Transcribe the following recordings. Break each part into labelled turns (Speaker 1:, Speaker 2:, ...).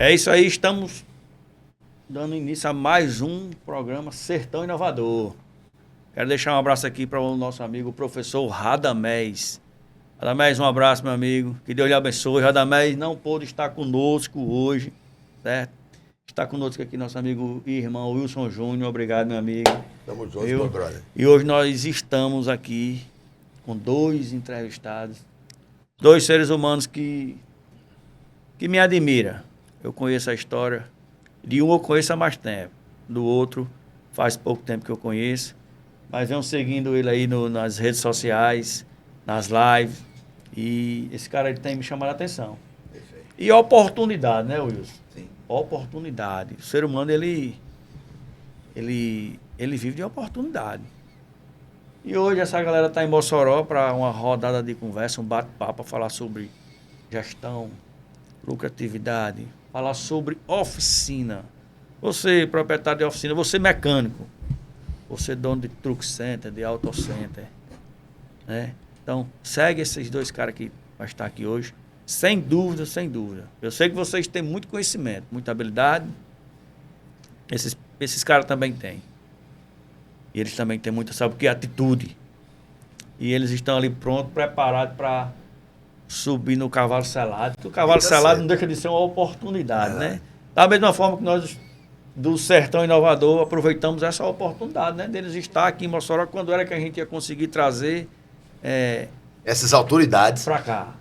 Speaker 1: É isso aí, estamos dando início a mais um programa Sertão Inovador. Quero deixar um abraço aqui para o nosso amigo, o professor Radamés. Radamés, um abraço, meu amigo. Que Deus lhe abençoe. Radamés não pôde estar conosco hoje, certo? Está conosco aqui nosso amigo e irmão Wilson Júnior. Obrigado, meu amigo.
Speaker 2: Tamo junto, meu brother.
Speaker 1: E hoje nós estamos aqui com 2 entrevistados, 2 seres humanos que me admiram. Eu conheço a história de um, eu conheço há mais tempo. Do outro, faz pouco tempo que eu conheço. Mas venho seguindo ele aí nas redes sociais, nas lives. E esse cara ele tem me chamado a atenção.
Speaker 2: Perfeito.
Speaker 1: E oportunidade, né, Wilson?
Speaker 2: Sim.
Speaker 1: Oportunidade. O ser humano, ele vive de oportunidade. E hoje essa galera está em Mossoró para uma rodada de conversa, um bate-papo, para falar sobre gestão, lucratividade, falar sobre oficina. Você, proprietário de oficina, você mecânico, você dono de truck center, de auto center, né? Então, segue esses 2 caras que vai estar aqui hoje, sem dúvida, sem dúvida. Eu sei que vocês têm muito conhecimento, muita habilidade, esses caras também têm. E eles também têm muita, sabe o que? Atitude. E eles estão ali prontos, preparados para subir no cavalo selado. Porque o cavalo selado não deixa de ser uma oportunidade, né? Da mesma forma que nós, do Sertão Inovador, aproveitamos essa oportunidade, né? Deles estar aqui em Mossoró, quando era que a gente ia conseguir trazer
Speaker 2: essas autoridades
Speaker 1: para cá.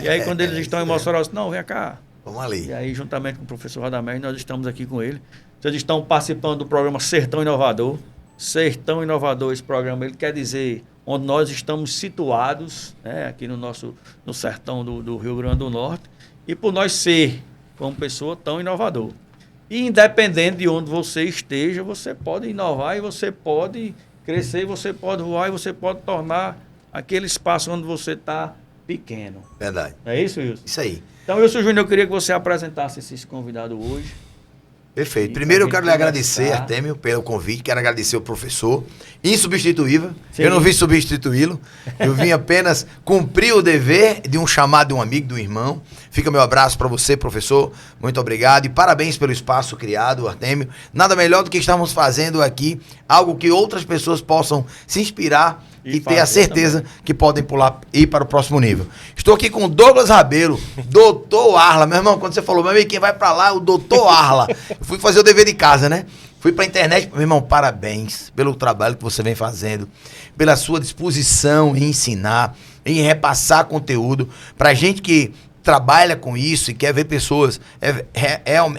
Speaker 1: E aí, quando eles estão em Mossoró, eu disse, não, vem cá.
Speaker 2: Vamos ali.
Speaker 1: E aí, juntamente com o professor Radamés, nós estamos aqui com ele. Vocês estão participando do programa Sertão Inovador. Sertão Inovador, esse programa, ele quer dizer onde nós estamos situados, né, aqui no sertão do Rio Grande do Norte, e por nós ser, como pessoa, tão inovador. E independente de onde você esteja, você pode inovar e você pode crescer, e você pode voar e você pode tornar aquele espaço onde você está pequeno.
Speaker 2: Verdade.
Speaker 1: É isso, Wilson?
Speaker 2: Isso aí.
Speaker 1: Então, Wilson Júnior, eu queria que você apresentasse esse convidado hoje.
Speaker 2: Perfeito. Primeiro eu quero lhe agradecer, Artêmio, pelo convite. Quero agradecer ao professor, insubstituível. Sim. Eu não vim substituí-lo. Eu vim apenas cumprir o dever de um chamado de um amigo, de um irmão. Fica meu abraço para você, professor. Muito obrigado e parabéns pelo espaço criado, Artêmio. Nada melhor do que estamos fazendo aqui, algo que outras pessoas possam se inspirar e ter a certeza também que podem ir para o próximo nível. Estou aqui com o Douglas Rabelo, doutor Arla. Meu irmão, quando você falou, meu amigo, quem vai para lá é o doutor Arla. Eu fui fazer o dever de casa, né? Fui para a internet. Meu irmão, parabéns pelo trabalho que você vem fazendo, pela sua disposição em ensinar, em repassar conteúdo. Para gente que trabalha com isso e quer ver pessoas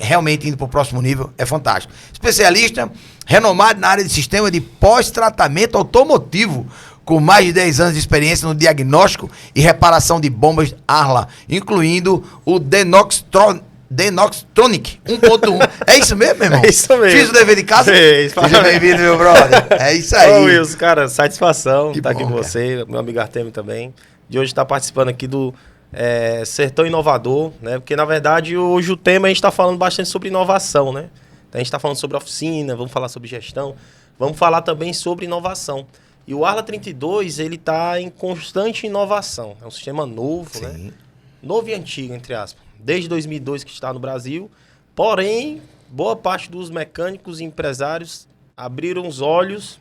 Speaker 2: realmente indo para o próximo nível, é fantástico. Especialista renomado na área de sistema de pós-tratamento automotivo, com mais de 10 anos de experiência no diagnóstico e reparação de bombas Arla, incluindo o Denoxtronic 1.1. É isso mesmo, meu irmão?
Speaker 3: É isso mesmo.
Speaker 2: Fiz o dever de casa? Seja bem-vindo, meu brother. É isso aí.
Speaker 3: Ô, Wilson, cara, satisfação estar aqui com
Speaker 2: cara.
Speaker 3: você, meu amigo Artêmio também, de hoje estar participando aqui do Sertão Inovador, né? Porque, na verdade, hoje o tema a gente está falando bastante sobre inovação, né? Então, a gente está falando sobre oficina, vamos falar sobre gestão, vamos falar também sobre inovação. E o Arla 32, ele está em constante inovação. É um sistema novo,
Speaker 2: Sim.
Speaker 3: né? Novo e antigo, entre aspas. Desde 2002 que está no Brasil. Porém, boa parte dos mecânicos e empresários abriram os olhos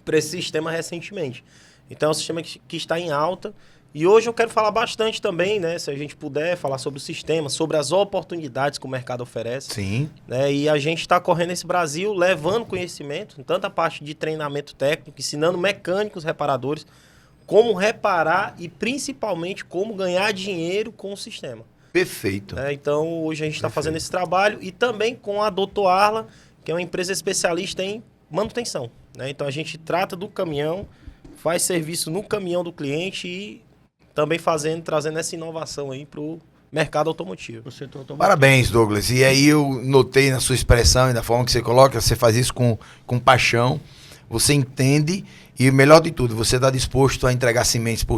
Speaker 3: para esse sistema recentemente. Então, é um sistema que está em alta. E hoje eu quero falar bastante também, né? Se a gente puder falar sobre o sistema, sobre as oportunidades que o mercado oferece.
Speaker 2: Sim.
Speaker 3: Né? E a gente está correndo esse Brasil levando conhecimento, tanto a parte de treinamento técnico, ensinando mecânicos, reparadores, como reparar e principalmente como ganhar dinheiro com o sistema.
Speaker 2: Perfeito.
Speaker 3: Então hoje a gente está fazendo esse trabalho e também com a Doutor Arla, que é uma empresa especialista em manutenção. Né? Então a gente trata do caminhão, faz serviço no caminhão do cliente e também trazendo essa inovação aí para o mercado automotivo.
Speaker 2: Parabéns, Douglas. E aí eu notei na sua expressão e na forma que você coloca, você faz isso com paixão, você entende e, melhor de tudo, você está disposto a entregar sementes para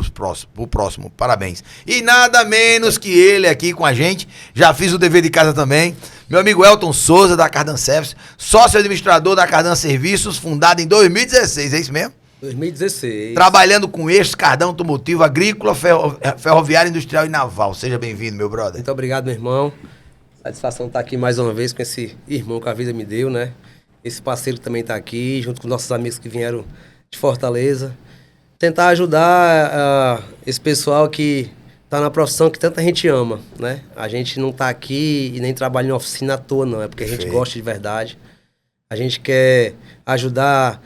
Speaker 2: o próximo. Parabéns. E nada menos que ele aqui com a gente, já fiz o dever de casa também, meu amigo Elton Souza, da Cardan Service, sócio administrador da Cardan Serviços, fundado em 2016, é isso mesmo?
Speaker 4: 2016.
Speaker 2: Trabalhando com eixos, cardão automotivo, agrícola, ferroviária, industrial e naval. Seja bem-vindo, meu brother.
Speaker 4: Muito obrigado, meu irmão. Satisfação estar aqui mais uma vez com esse irmão que a vida me deu, né? Esse parceiro que também está aqui, junto com nossos amigos que vieram de Fortaleza. Tentar ajudar esse pessoal que está na profissão que tanta gente ama, né? A gente não está aqui e nem trabalha em oficina à toa, não. É porque a gente gosta de verdade. A gente quer ajudar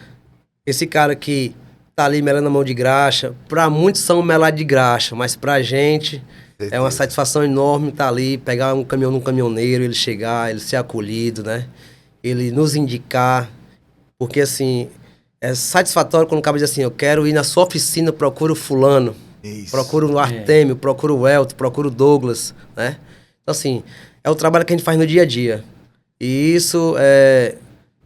Speaker 4: esse cara que tá ali melando a mão de graxa. Para muitos são melado de graxa, mas pra gente é uma satisfação enorme estar ali, pegar um caminhão num caminhoneiro, ele chegar, ele ser acolhido, né? Ele nos indicar. Porque, assim, é satisfatório quando o cara diz assim, eu quero ir na sua oficina, procuro fulano. Isso. Procuro o Artêmio, procuro o Elton, procuro o Douglas, né? Então, assim, é o trabalho que a gente faz no dia a dia. E isso,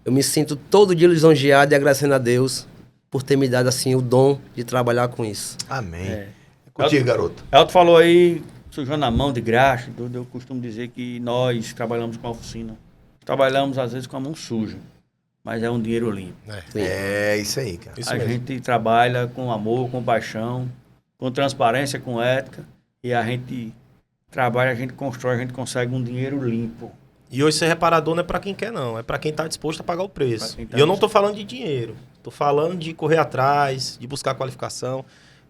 Speaker 4: eu me sinto todo dia lisonjeado e agradecendo a Deus por ter me dado, assim, o dom de trabalhar com isso.
Speaker 2: Amém. Contigo, garoto.
Speaker 1: Elton falou aí, sujando a mão de graxa, tudo. Eu costumo dizer que nós trabalhamos com a oficina. Trabalhamos, às vezes, com a mão suja, mas é um dinheiro limpo.
Speaker 2: É isso aí, cara.
Speaker 1: A gente trabalha com amor, com paixão, com transparência, com ética, e a gente trabalha, a gente constrói, a gente consegue um dinheiro limpo.
Speaker 3: E hoje ser reparador não é para quem quer, não. É para quem está disposto a pagar o preço. E eu não estou falando de dinheiro. Estou falando de correr atrás, de buscar qualificação,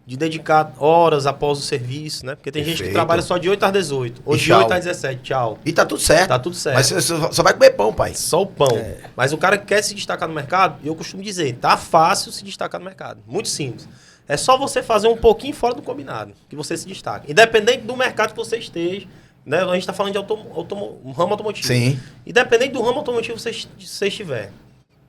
Speaker 3: de dedicar horas após o serviço, né? Porque tem gente que trabalha só de 8 às 18. Ou de 8 às 17, tchau.
Speaker 2: E tá tudo certo.
Speaker 3: Tá tudo certo.
Speaker 2: Mas você só vai comer pão, pai.
Speaker 3: Só o pão. Mas o cara que quer se destacar no mercado, eu costumo dizer, tá fácil se destacar no mercado. Muito simples. É só você fazer um pouquinho fora do combinado, que você se destaca. Independente do mercado que você esteja, né? A gente está falando de ramo automotivo.
Speaker 2: Sim.
Speaker 3: Independente do ramo automotivo que você estiver.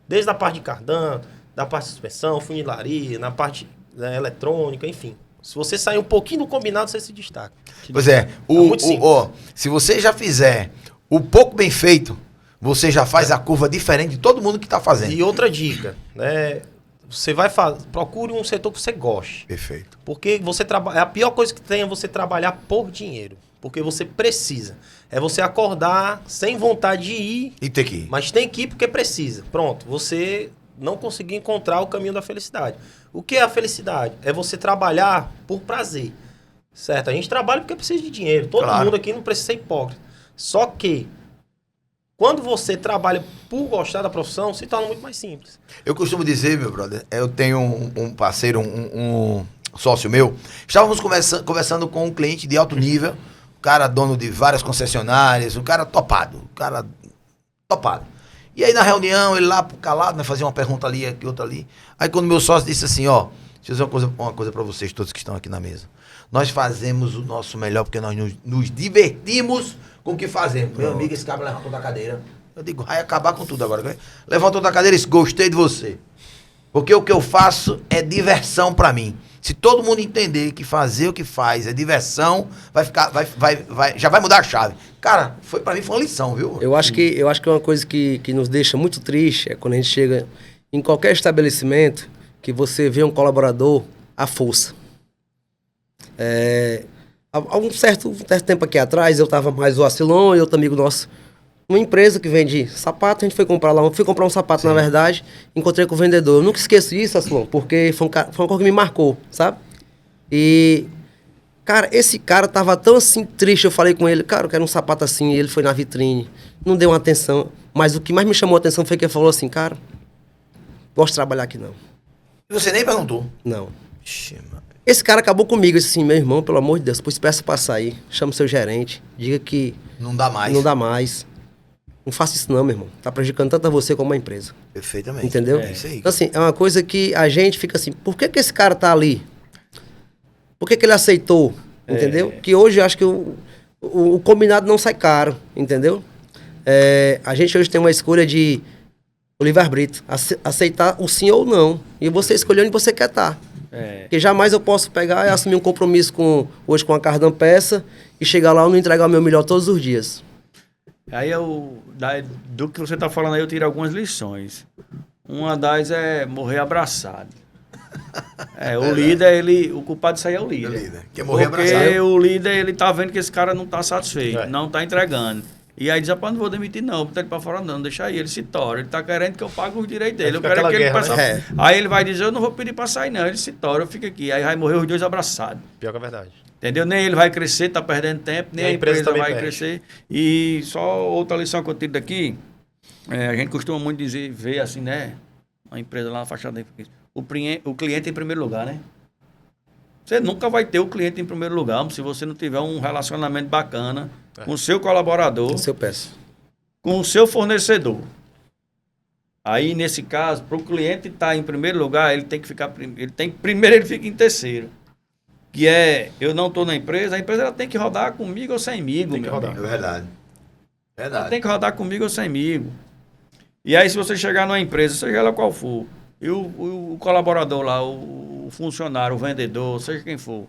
Speaker 3: Desde a parte de cardan, da parte de suspensão, funilaria, na parte eletrônica, enfim. Se você sair um pouquinho do combinado, você se destaca.
Speaker 2: Pois é. Se você já fizer o pouco bem feito, você já faz a curva diferente de todo mundo que está fazendo.
Speaker 3: E outra dica, né? Você vai procure um setor que você goste.
Speaker 2: Perfeito.
Speaker 3: Porque a pior coisa que tem é você trabalhar por dinheiro. Porque você precisa. É você acordar sem vontade de ir.
Speaker 2: E ter que ir.
Speaker 3: Mas tem que ir porque precisa. Pronto. Você não conseguiu encontrar o caminho da felicidade. O que é a felicidade? É você trabalhar por prazer. Certo? A gente trabalha porque precisa de dinheiro. Todo mundo aqui não precisa ser hipócrita. Só que, quando você trabalha por gostar da profissão, se torna muito mais simples.
Speaker 2: Eu costumo dizer, meu brother, eu tenho um parceiro, um sócio meu, estávamos conversando com um cliente de alto nível, um cara dono de várias concessionárias, um cara topado. E aí na reunião, ele lá calado, né, fazia uma pergunta ali, aqui, outra ali. Aí quando meu sócio disse assim, ó, deixa eu dizer uma coisa para vocês todos que estão aqui na mesa. Nós fazemos o nosso melhor porque nós nos divertimos com o que fazemos. Meu amigo, esse cara levantou da cadeira. Eu digo, vai acabar com tudo agora. Levantou da cadeira e disse, gostei de você. Porque o que eu faço é diversão para mim. Se todo mundo entender que fazer o que faz é diversão, já vai mudar a chave. Cara, para mim foi uma lição, viu?
Speaker 4: Eu acho que uma coisa que nos deixa muito triste é quando a gente chega em qualquer estabelecimento que você vê um colaborador à força. Há um certo tempo aqui atrás, eu estava mais o Acilon e outro amigo nosso, uma empresa que vende sapato, a gente foi comprar lá, fui comprar um sapato, Sim. Na verdade, encontrei com o vendedor. Eu nunca esqueço disso, Acilon, porque foi uma coisa que me marcou, sabe? E, cara, esse cara tava tão assim triste, eu falei com ele, cara, eu quero um sapato assim, e ele foi na vitrine, não deu uma atenção, mas o que mais me chamou a atenção foi que ele falou assim, cara, gosto de trabalhar aqui não.
Speaker 2: E você nem perguntou?
Speaker 4: Não.
Speaker 2: Ixi, mano.
Speaker 4: Esse cara acabou comigo, disse assim, meu irmão, pelo amor de Deus, pois peça pra sair, chama o seu gerente, diga que...
Speaker 2: Não dá mais.
Speaker 4: Não dá mais. Não faça isso não, meu irmão. Tá prejudicando tanto a você como a empresa.
Speaker 2: Perfeitamente.
Speaker 4: Entendeu?
Speaker 2: É isso aí.
Speaker 4: Então, assim, é uma coisa que a gente fica assim, por que esse cara tá ali? Por que ele aceitou? Entendeu? Que hoje eu acho que o combinado não sai caro, entendeu? A gente hoje tem uma escolha de o livre-arbítrio, aceitar o sim ou não. E você escolher onde você quer estar. Porque jamais eu posso pegar e assumir um compromisso hoje com a Cardan Peça e chegar lá e não entregar o meu melhor todos os dias.
Speaker 1: Aí do que você está falando aí, eu tiro algumas lições. Uma das é morrer abraçado. O líder, o culpado disso aí é o líder.
Speaker 2: Quer morrer abraçado.
Speaker 1: Porque o líder, ele tá vendo que esse cara não tá satisfeito, não tá entregando. E aí diz, rapaz, não vou demitir não, botar ele pra fora não, deixa aí, ele se tora. Ele tá querendo que eu pague os direitos dele. Eu quero que ele passe. Aí ele vai dizer, eu não vou pedir pra sair não, ele se tora, eu fico aqui. Aí vai morrer os dois abraçados.
Speaker 3: Pior que é verdade.
Speaker 1: Entendeu? Nem ele vai crescer, tá perdendo tempo, nem a empresa
Speaker 3: também
Speaker 1: vai
Speaker 3: perde.
Speaker 1: crescer. E só outra lição que eu tiro daqui, a gente costuma muito dizer, ver assim, né? Uma empresa lá na fachada, o cliente em primeiro lugar, né? Você nunca vai ter o cliente em primeiro lugar se você não tiver um relacionamento bacana com o seu colaborador,
Speaker 4: O seu peço.
Speaker 1: com o seu fornecedor. Aí, nesse caso, para o cliente estar em primeiro lugar, ele tem que ficar... primeiro ele fica em terceiro. Que é, eu não estou na empresa, a empresa ela tem que rodar comigo ou semigo.
Speaker 3: Tem que
Speaker 1: meu
Speaker 3: rodar.
Speaker 1: amigo.
Speaker 2: É verdade.
Speaker 1: Ela
Speaker 2: Verdade.
Speaker 1: tem que rodar comigo ou semigo. E aí, se você chegar numa empresa, seja ela qual for, e o colaborador lá, o funcionário, o vendedor, seja quem for,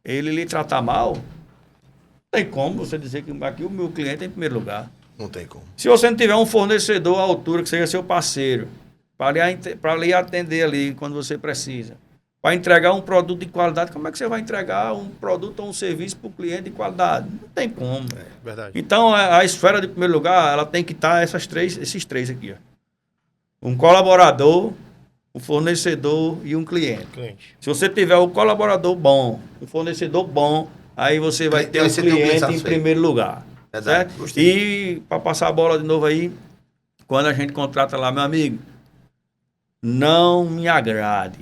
Speaker 1: ele lhe tratar mal, não tem como você dizer que aqui o meu cliente é em primeiro lugar.
Speaker 2: Não tem como.
Speaker 1: Se você não tiver um fornecedor à altura, que seja seu parceiro, para lhe atender ali quando você precisa, para entregar um produto de qualidade, como é que você vai entregar um produto ou um serviço para o cliente de qualidade? Não tem como.
Speaker 3: Verdade.
Speaker 1: Então, a esfera de primeiro lugar, ela tem que estar esses três aqui. Ó. Um colaborador, um fornecedor e um cliente.
Speaker 3: Cliente.
Speaker 1: Se você tiver um colaborador bom, um fornecedor bom, aí você vai ter
Speaker 2: Aí
Speaker 1: o
Speaker 2: você tem o cliente
Speaker 1: cliente em
Speaker 2: satisfeito.
Speaker 1: primeiro lugar.
Speaker 2: Verdade.
Speaker 1: Certo?
Speaker 2: Gostei.
Speaker 1: E para passar a bola de novo aí, quando a gente contrata lá, meu amigo, não me agrade.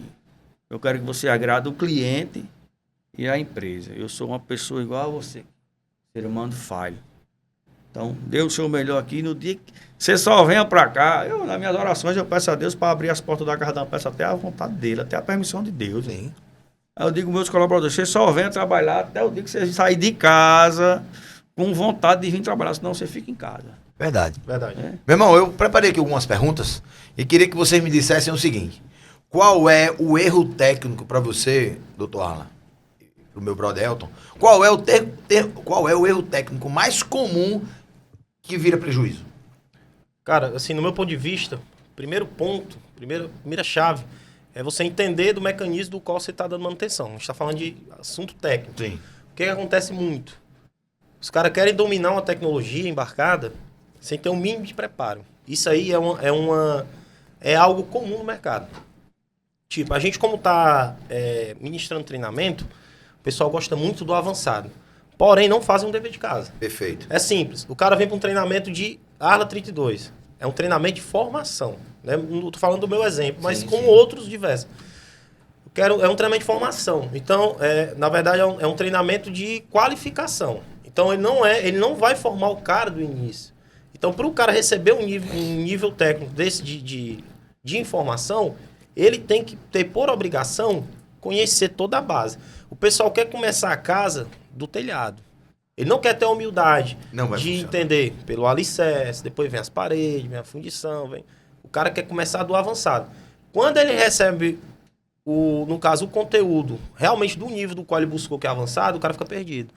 Speaker 1: Eu quero que você agrade o cliente e a empresa. Eu sou uma pessoa igual a você. Ser humano falho. Então, dê o seu melhor aqui. No dia que você só venha para cá, nas minhas orações, eu peço a Deus para abrir as portas da casa da peça até a vontade dele, até a permissão de Deus.
Speaker 2: Sim.
Speaker 1: Aí eu digo aos meus colaboradores, você só venha trabalhar até o dia que você sair de casa com vontade de vir trabalhar, senão você fica em casa.
Speaker 2: Verdade.
Speaker 3: Verdade.
Speaker 1: É.
Speaker 2: Meu irmão, eu preparei aqui algumas perguntas e queria que vocês me dissessem o seguinte. Qual é o erro técnico para você, doutor Arlan, para o meu brother Elton? Qual é o erro técnico mais comum que vira prejuízo?
Speaker 3: Cara, assim, no meu ponto de vista, primeiro ponto, primeira chave, é você entender do mecanismo do qual você está dando manutenção. A gente está falando de assunto técnico.
Speaker 2: Sim.
Speaker 3: O que acontece muito? Os caras querem dominar uma tecnologia embarcada sem ter um mínimo de preparo. Isso aí é algo comum no mercado. Tipo, a gente como está ministrando treinamento, o pessoal gosta muito do avançado. Porém, não fazem um dever de casa.
Speaker 2: Perfeito.
Speaker 3: É simples. O cara vem para um treinamento de Arla 32. É um treinamento de formação. Né? Não estou falando do meu exemplo, mas
Speaker 2: Sim,
Speaker 3: como
Speaker 2: sim.
Speaker 3: outros diversos. É um treinamento de formação. Então, na verdade, é um treinamento de qualificação. Então, ele não vai formar o cara do início. Então, para o cara receber um nível técnico desse de informação, ele tem que ter, por obrigação, conhecer toda a base. O pessoal quer começar a casa do telhado. Ele não quer ter a humildade
Speaker 2: Não vai
Speaker 3: de
Speaker 2: funcionar.
Speaker 3: entender pelo alicerce, depois vem as paredes, vem a fundição, o cara quer começar do avançado. Quando ele recebe, no caso, o conteúdo realmente do nível do qual ele buscou, que é avançado, o cara fica perdido.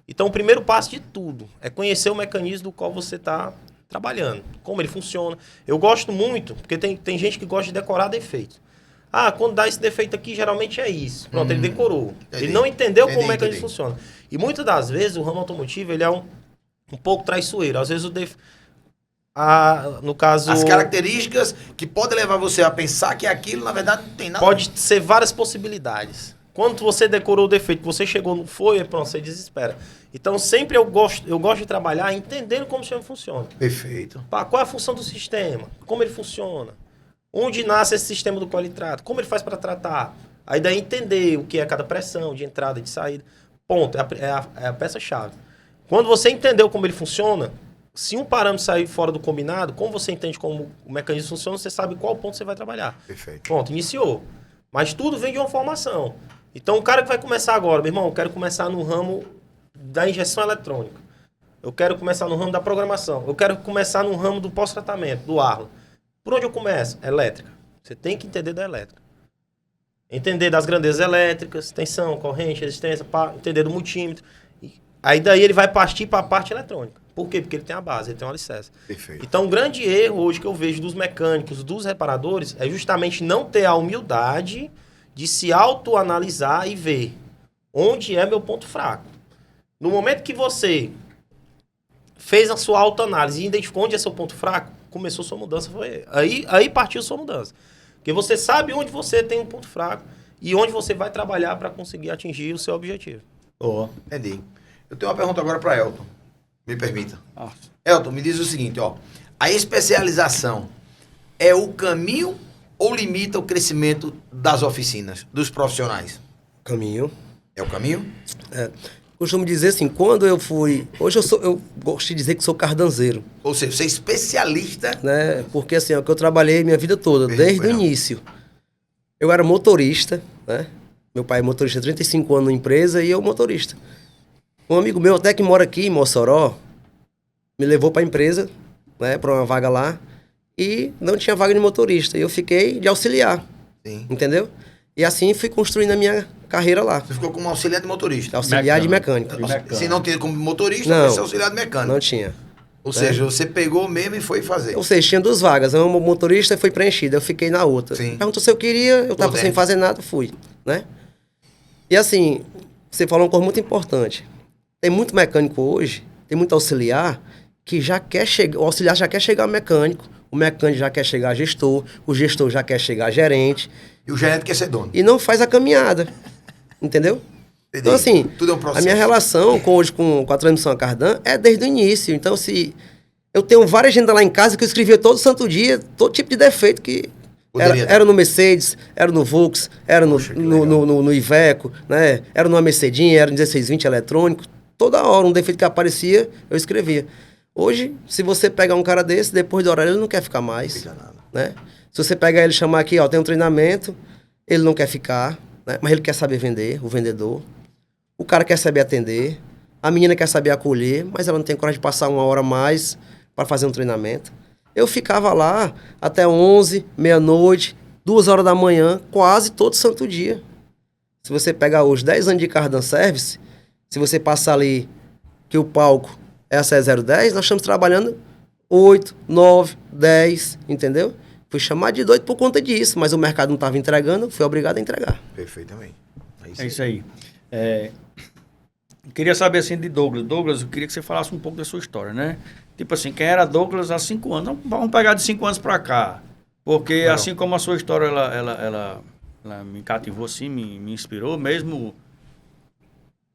Speaker 3: Então, o primeiro passo de tudo é conhecer o mecanismo do qual você está trabalhando, como ele funciona. Eu gosto muito, porque tem gente que gosta de decorar defeitos. Ah, quando dá esse defeito aqui, geralmente é isso. Pronto, ele decorou.
Speaker 2: Entendi.
Speaker 3: Ele não entendeu como o
Speaker 2: Entendi.
Speaker 3: mecanismo funciona. E muitas das vezes, o ramo automotivo, ele é um pouco traiçoeiro. Às vezes, no caso...
Speaker 2: As características que podem levar você a pensar que aquilo, na verdade, não tem nada.
Speaker 3: Pode ser várias possibilidades. Quando você decorou o defeito, você chegou, não foi, pronto, você desespera. Então, sempre eu gosto de trabalhar entendendo como o sistema funciona.
Speaker 2: Perfeito.
Speaker 3: Qual é a função do sistema? Como ele funciona? Onde nasce esse sistema do qual ele trata? Como ele faz para tratar? Aí daí entender o que é cada pressão, de entrada e de saída. Ponto, é a peça-chave. Quando você entendeu como ele funciona, se um parâmetro sair fora do combinado, como você entende como o mecanismo funciona, você sabe qual ponto você vai trabalhar.
Speaker 2: Perfeito.
Speaker 3: Pronto, iniciou. Mas tudo vem de uma formação. Então, o cara que vai começar agora, meu irmão, eu quero começar no ramo da injeção eletrônica. Eu quero começar no ramo da programação. Eu quero começar no ramo do pós-tratamento, do Arla. Por onde eu começo? Elétrica. Você tem que entender da elétrica. Entender das grandezas elétricas, tensão, corrente, resistência, entender do multímetro. Aí daí ele vai partir para a parte eletrônica. Por quê? Porque ele tem a base, ele tem um alicerce.
Speaker 2: Perfeito.
Speaker 3: Então, o grande erro hoje que eu vejo dos mecânicos, dos reparadores, é justamente não ter a humildade de se autoanalisar e ver onde é meu ponto fraco. No momento que você fez a sua autoanálise e identificou onde é seu ponto fraco, começou sua mudança. Aí partiu sua mudança. Porque você sabe onde você tem um ponto fraco e onde você vai trabalhar para conseguir atingir o seu objetivo.
Speaker 1: Ó.
Speaker 2: Entendi. Eu tenho uma pergunta agora para Elton. Me permita.
Speaker 1: Ah,
Speaker 2: Elton, me diz o seguinte, ó. A especialização é o caminho ou limita o crescimento das oficinas, dos profissionais?
Speaker 4: Caminho.
Speaker 2: É o caminho?
Speaker 4: Costumo dizer assim, quando eu fui... Hoje eu gosto de dizer que sou cardanzeiro,
Speaker 2: Ou seja, você é especialista.
Speaker 4: né? Porque assim, é o que eu trabalhei minha vida toda, desde o início. Eu era motorista, né? Meu pai é motorista há 35 anos na empresa e eu motorista. Um amigo meu até que mora aqui em Mossoró, me levou para a empresa, né? Para uma vaga lá, e não tinha vaga de motorista. E eu fiquei de auxiliar,
Speaker 2: Sim.
Speaker 4: entendeu? E assim fui construindo a minha carreira lá.
Speaker 2: Você ficou como auxiliar de motorista.
Speaker 4: Auxiliar de mecânico.
Speaker 2: Se não tem como motorista,
Speaker 4: Não.
Speaker 2: vai ser auxiliar de mecânico.
Speaker 4: Não tinha.
Speaker 2: Ou seja, você pegou mesmo e foi fazer.
Speaker 4: Ou seja, tinha 2 vagas. Uma motorista foi preenchida, eu fiquei na outra.
Speaker 2: Sim.
Speaker 4: Perguntou se eu queria, eu estava sem fazer nada, fui, né? E assim, você falou uma coisa muito importante. Tem muito mecânico hoje, tem muito auxiliar, que já quer chegar, o auxiliar já quer chegar mecânico, o mecânico já quer chegar gestor, o gestor já quer chegar gerente.
Speaker 2: E o gerente quer ser dono.
Speaker 4: E não faz a caminhada, entendeu?
Speaker 2: Entendi.
Speaker 4: Então assim,
Speaker 2: Tudo é um processo.
Speaker 4: a minha relação hoje com a transmissão a cardan é desde o início. Então se eu tenho várias agendas lá em casa que eu escrevia todo santo dia, todo tipo de defeito que era no Mercedes, era no Volks, era no Iveco, né? Era numa Mercedinha, era no 1620 eletrônico. Toda hora um defeito que aparecia, eu escrevia. Hoje, se você pegar um cara desse, depois do horário ele não quer ficar mais.
Speaker 2: Fica nada.
Speaker 4: Né? Se você pegar ele e chamar aqui, ó, tem um treinamento, ele não quer ficar, né? Mas ele quer saber vender, o vendedor. O cara quer saber atender, a menina quer saber acolher, mas ela não tem coragem de passar 1 hora a mais para fazer um treinamento. Eu ficava lá até 11, meia-noite, 2 horas da manhã, quase todo santo dia. Se você pegar hoje 10 anos de cardan service, se você passar ali que o palco é a CE010, nós estamos trabalhando 8, 9, 10, entendeu? Fui chamado de doido por conta disso, mas o mercado não estava entregando, fui obrigado a entregar.
Speaker 2: Perfeitamente.
Speaker 1: É isso aí. Eu queria saber assim de Douglas. Douglas, eu queria que você falasse um pouco da sua história, né? Tipo assim, quem era Douglas há 5 anos? Vamos pegar de 5 anos para cá. Porque
Speaker 2: Não.
Speaker 1: assim como a sua história, ela me cativou assim, me inspirou, mesmo...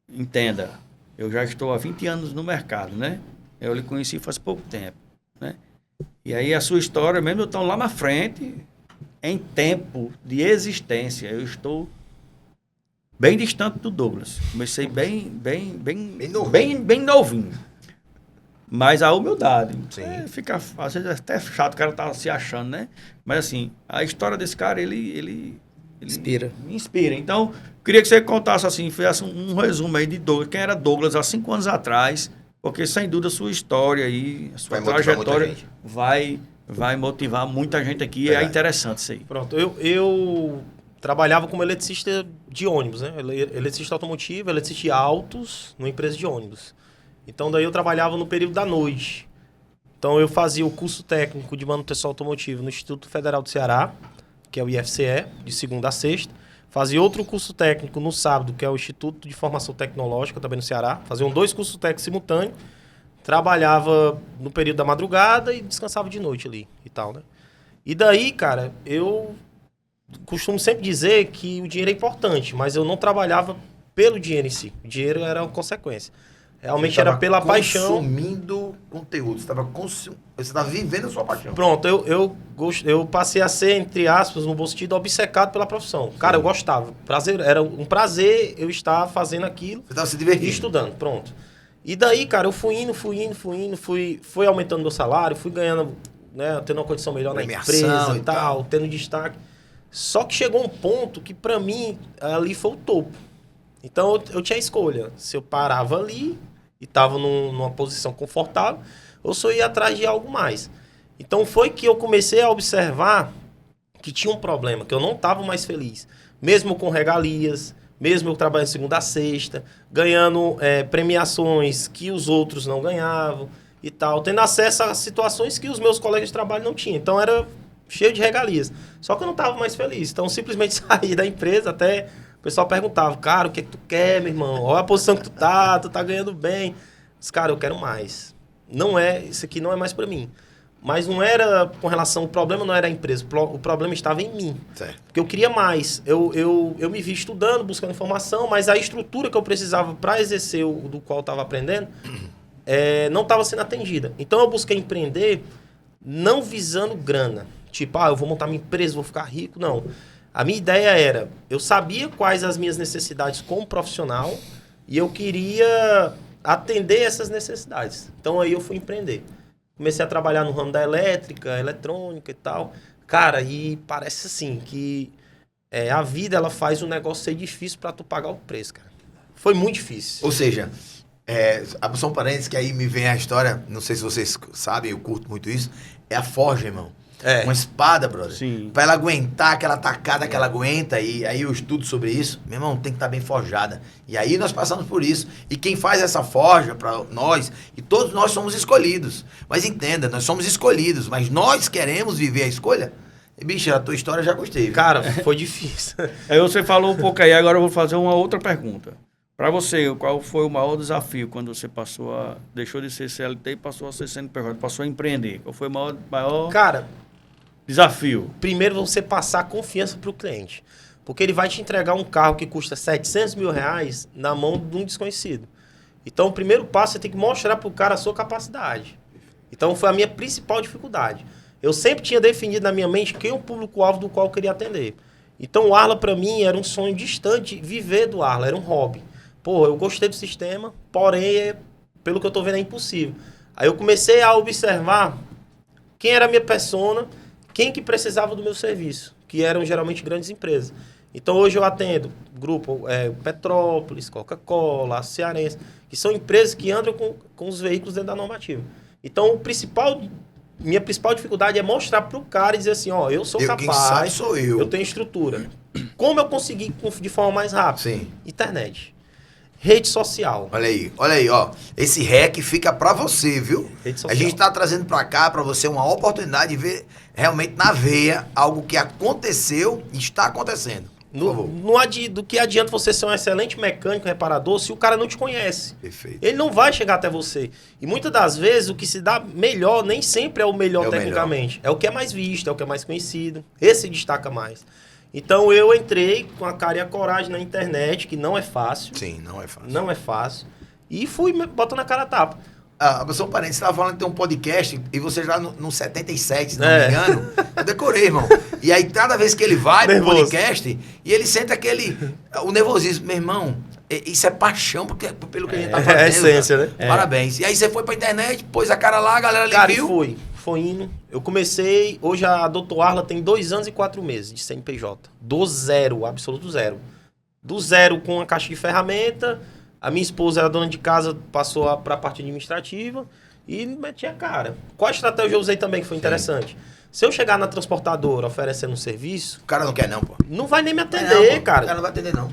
Speaker 1: Entenda, eu já estou há 20 anos no mercado, né? Eu lhe conheci faz pouco tempo, né? E aí a sua história, mesmo eu estou lá na frente, em tempo de existência, eu estou bem distante do Douglas. Comecei bem novinho. Mas a humildade.
Speaker 2: Sim.
Speaker 1: Fica, às vezes é até chato, o cara tá se achando, né? Mas assim, a história desse cara, ele
Speaker 4: Inspira.
Speaker 1: me inspira. Então, queria que você contasse assim, fizesse um resumo aí de Douglas, quem era Douglas há 5 anos atrás, porque sem dúvida a sua história aí, a sua
Speaker 2: Vai motivar
Speaker 1: trajetória
Speaker 2: muita gente.
Speaker 1: vai motivar muita gente aqui.
Speaker 2: Verdade.
Speaker 1: É interessante isso aí.
Speaker 3: Pronto, eu trabalhava como eletricista de ônibus, né? Eletricista automotivo, eletricista de autos, numa empresa de ônibus. Então daí eu trabalhava no período da noite. Então eu fazia o curso técnico de manutenção automotiva no Instituto Federal do Ceará, que é o IFCE, de segunda a sexta. Fazia outro curso técnico no sábado, que é o Instituto de Formação Tecnológica, também no Ceará. Faziam 2 cursos técnicos simultâneos. Trabalhava no período da madrugada e descansava de noite ali e tal, né? E daí, cara, eu costumo sempre dizer que o dinheiro é importante, mas eu não trabalhava pelo dinheiro em si. O dinheiro era uma consequência. Realmente era pela paixão.
Speaker 2: Consumindo conteúdo. Você estava vivendo a sua paixão.
Speaker 3: Pronto, eu passei a ser, entre aspas, no bom sentido, obcecado pela profissão. Cara, eu gostava. Era um prazer eu estar fazendo aquilo.
Speaker 2: Você estava se
Speaker 3: E
Speaker 2: divertindo.
Speaker 3: estudando, pronto. E daí, cara, eu fui aumentando meu salário, fui ganhando, né, tendo uma condição melhor na
Speaker 2: Premiação
Speaker 3: empresa
Speaker 2: e
Speaker 3: e tal, tendo destaque. Só que chegou um ponto que, pra mim, ali foi o topo. Então, eu tinha a escolha. Se eu parava ali e tava numa posição confortável, ou se eu ia atrás de algo mais. Então, foi que eu comecei a observar que tinha um problema, que eu não tava mais feliz. Mesmo com regalias, mesmo eu trabalhando de segunda a sexta, ganhando premiações que os outros não ganhavam e tal, tendo acesso a situações que os meus colegas de trabalho não tinham. Então, era cheio de regalias. Só que eu não estava mais feliz. Então, simplesmente saí da empresa, até o pessoal perguntava, cara, o que é que tu quer, meu irmão? Olha a posição que tu tá ganhando bem. Mas, cara, eu quero mais. Isso aqui não é mais para mim. mas não era com relação... O problema não era a empresa, o problema estava em mim.
Speaker 2: Certo.
Speaker 3: Porque eu queria mais. Eu me vi estudando, buscando informação, mas a estrutura que eu precisava para exercer o do qual eu estava aprendendo não estava sendo atendida. Então eu busquei empreender não visando grana. Tipo, eu vou montar minha empresa, vou ficar rico. Não. A minha ideia era, eu sabia quais as minhas necessidades como profissional e eu queria atender essas necessidades. Então aí eu fui empreender. Comecei a trabalhar no ramo da elétrica, eletrônica e tal. Cara, e parece assim que a vida ela faz o negócio ser difícil para tu pagar o preço, cara. Foi muito difícil.
Speaker 2: Ou seja, só um parênteses que aí me vem a história, não sei se vocês sabem, eu curto muito isso, é a forja, irmão. Uma espada, brother.
Speaker 1: Sim.
Speaker 2: Pra ela aguentar aquela tacada que ela aguenta, e aí eu estudo sobre isso, meu irmão, tem que estar bem forjada. E aí nós passamos por isso. E quem faz essa forja pra nós, e todos nós somos escolhidos. Mas entenda, nós somos escolhidos, mas nós queremos viver a escolha? E, bicho, a tua história eu já gostei.
Speaker 3: Cara, foi difícil.
Speaker 1: Aí você falou um pouco aí, agora eu vou fazer uma outra pergunta. Pra você, qual foi o maior desafio quando você deixou de ser CLT e passou a ser CNPJ, passou a empreender? Qual foi o maior
Speaker 3: Cara,
Speaker 1: desafio?
Speaker 3: primeiro você passar confiança pro cliente. Porque ele vai te entregar um carro que custa 700 mil reais na mão de um desconhecido. Então, o primeiro passo, você tem que mostrar pro cara a sua capacidade. Então, foi a minha principal dificuldade. Eu sempre tinha definido na minha mente quem é o público-alvo do qual eu queria atender. Então, o Arla, para mim, era um sonho distante. Viver do Arla era um hobby. Pô, eu gostei do sistema, porém, pelo que eu tô vendo, é impossível. Aí eu comecei a observar quem era a minha persona, quem que precisava do meu serviço, que eram geralmente grandes empresas. Então, hoje eu atendo grupo Petrópolis, Coca-Cola, Cearense, que são empresas que andam com os veículos dentro da normativa. Então, minha principal dificuldade é mostrar para o cara e dizer assim, eu sou capaz,
Speaker 2: quem sabe sou eu
Speaker 3: tenho estrutura. Como eu consegui de forma mais rápida?
Speaker 2: Sim.
Speaker 3: Internet. Rede social.
Speaker 2: Olha aí, ó. Esse REC fica pra você, viu?
Speaker 3: Rede social.
Speaker 2: A gente tá trazendo pra cá, pra você, uma oportunidade de ver realmente na veia algo que aconteceu e está acontecendo.
Speaker 3: Do que adianta você ser um excelente mecânico, reparador, se o cara não te conhece.
Speaker 2: Perfeito.
Speaker 3: Ele não vai chegar até você. E muitas das vezes o que se dá melhor nem sempre é o melhor tecnicamente. É o que é mais visto, é o que é mais conhecido. Esse destaca mais. Então eu entrei com a cara e a coragem na internet, que não é fácil.
Speaker 2: Sim, não é fácil.
Speaker 3: Não é fácil. E fui botando a cara a tapa.
Speaker 2: Só um parênteses, você estava falando que tem um podcast e você já no 77, se não me engano, eu decorei, irmão. E aí, cada vez que ele vai pro podcast, e ele sente o nervosismo. Meu irmão, isso é paixão pelo que a gente tá fazendo.
Speaker 3: É a essência, né?
Speaker 2: Parabéns. E aí você foi pra internet, pôs a cara lá, a galera lhe viu.
Speaker 3: Foi indo. Eu comecei, hoje a Dr. Arla tem 2 anos e 4 meses de CNPJ. Do zero, absoluto zero. Do zero com a caixa de ferramenta. A minha esposa era dona de casa, passou para a parte administrativa e meti a cara. Qual a estratégia eu usei também que foi interessante? Se eu chegar na transportadora oferecendo um serviço...
Speaker 2: O cara não quer não, pô.
Speaker 3: Não vai nem me atender, cara.
Speaker 2: O cara não vai atender não.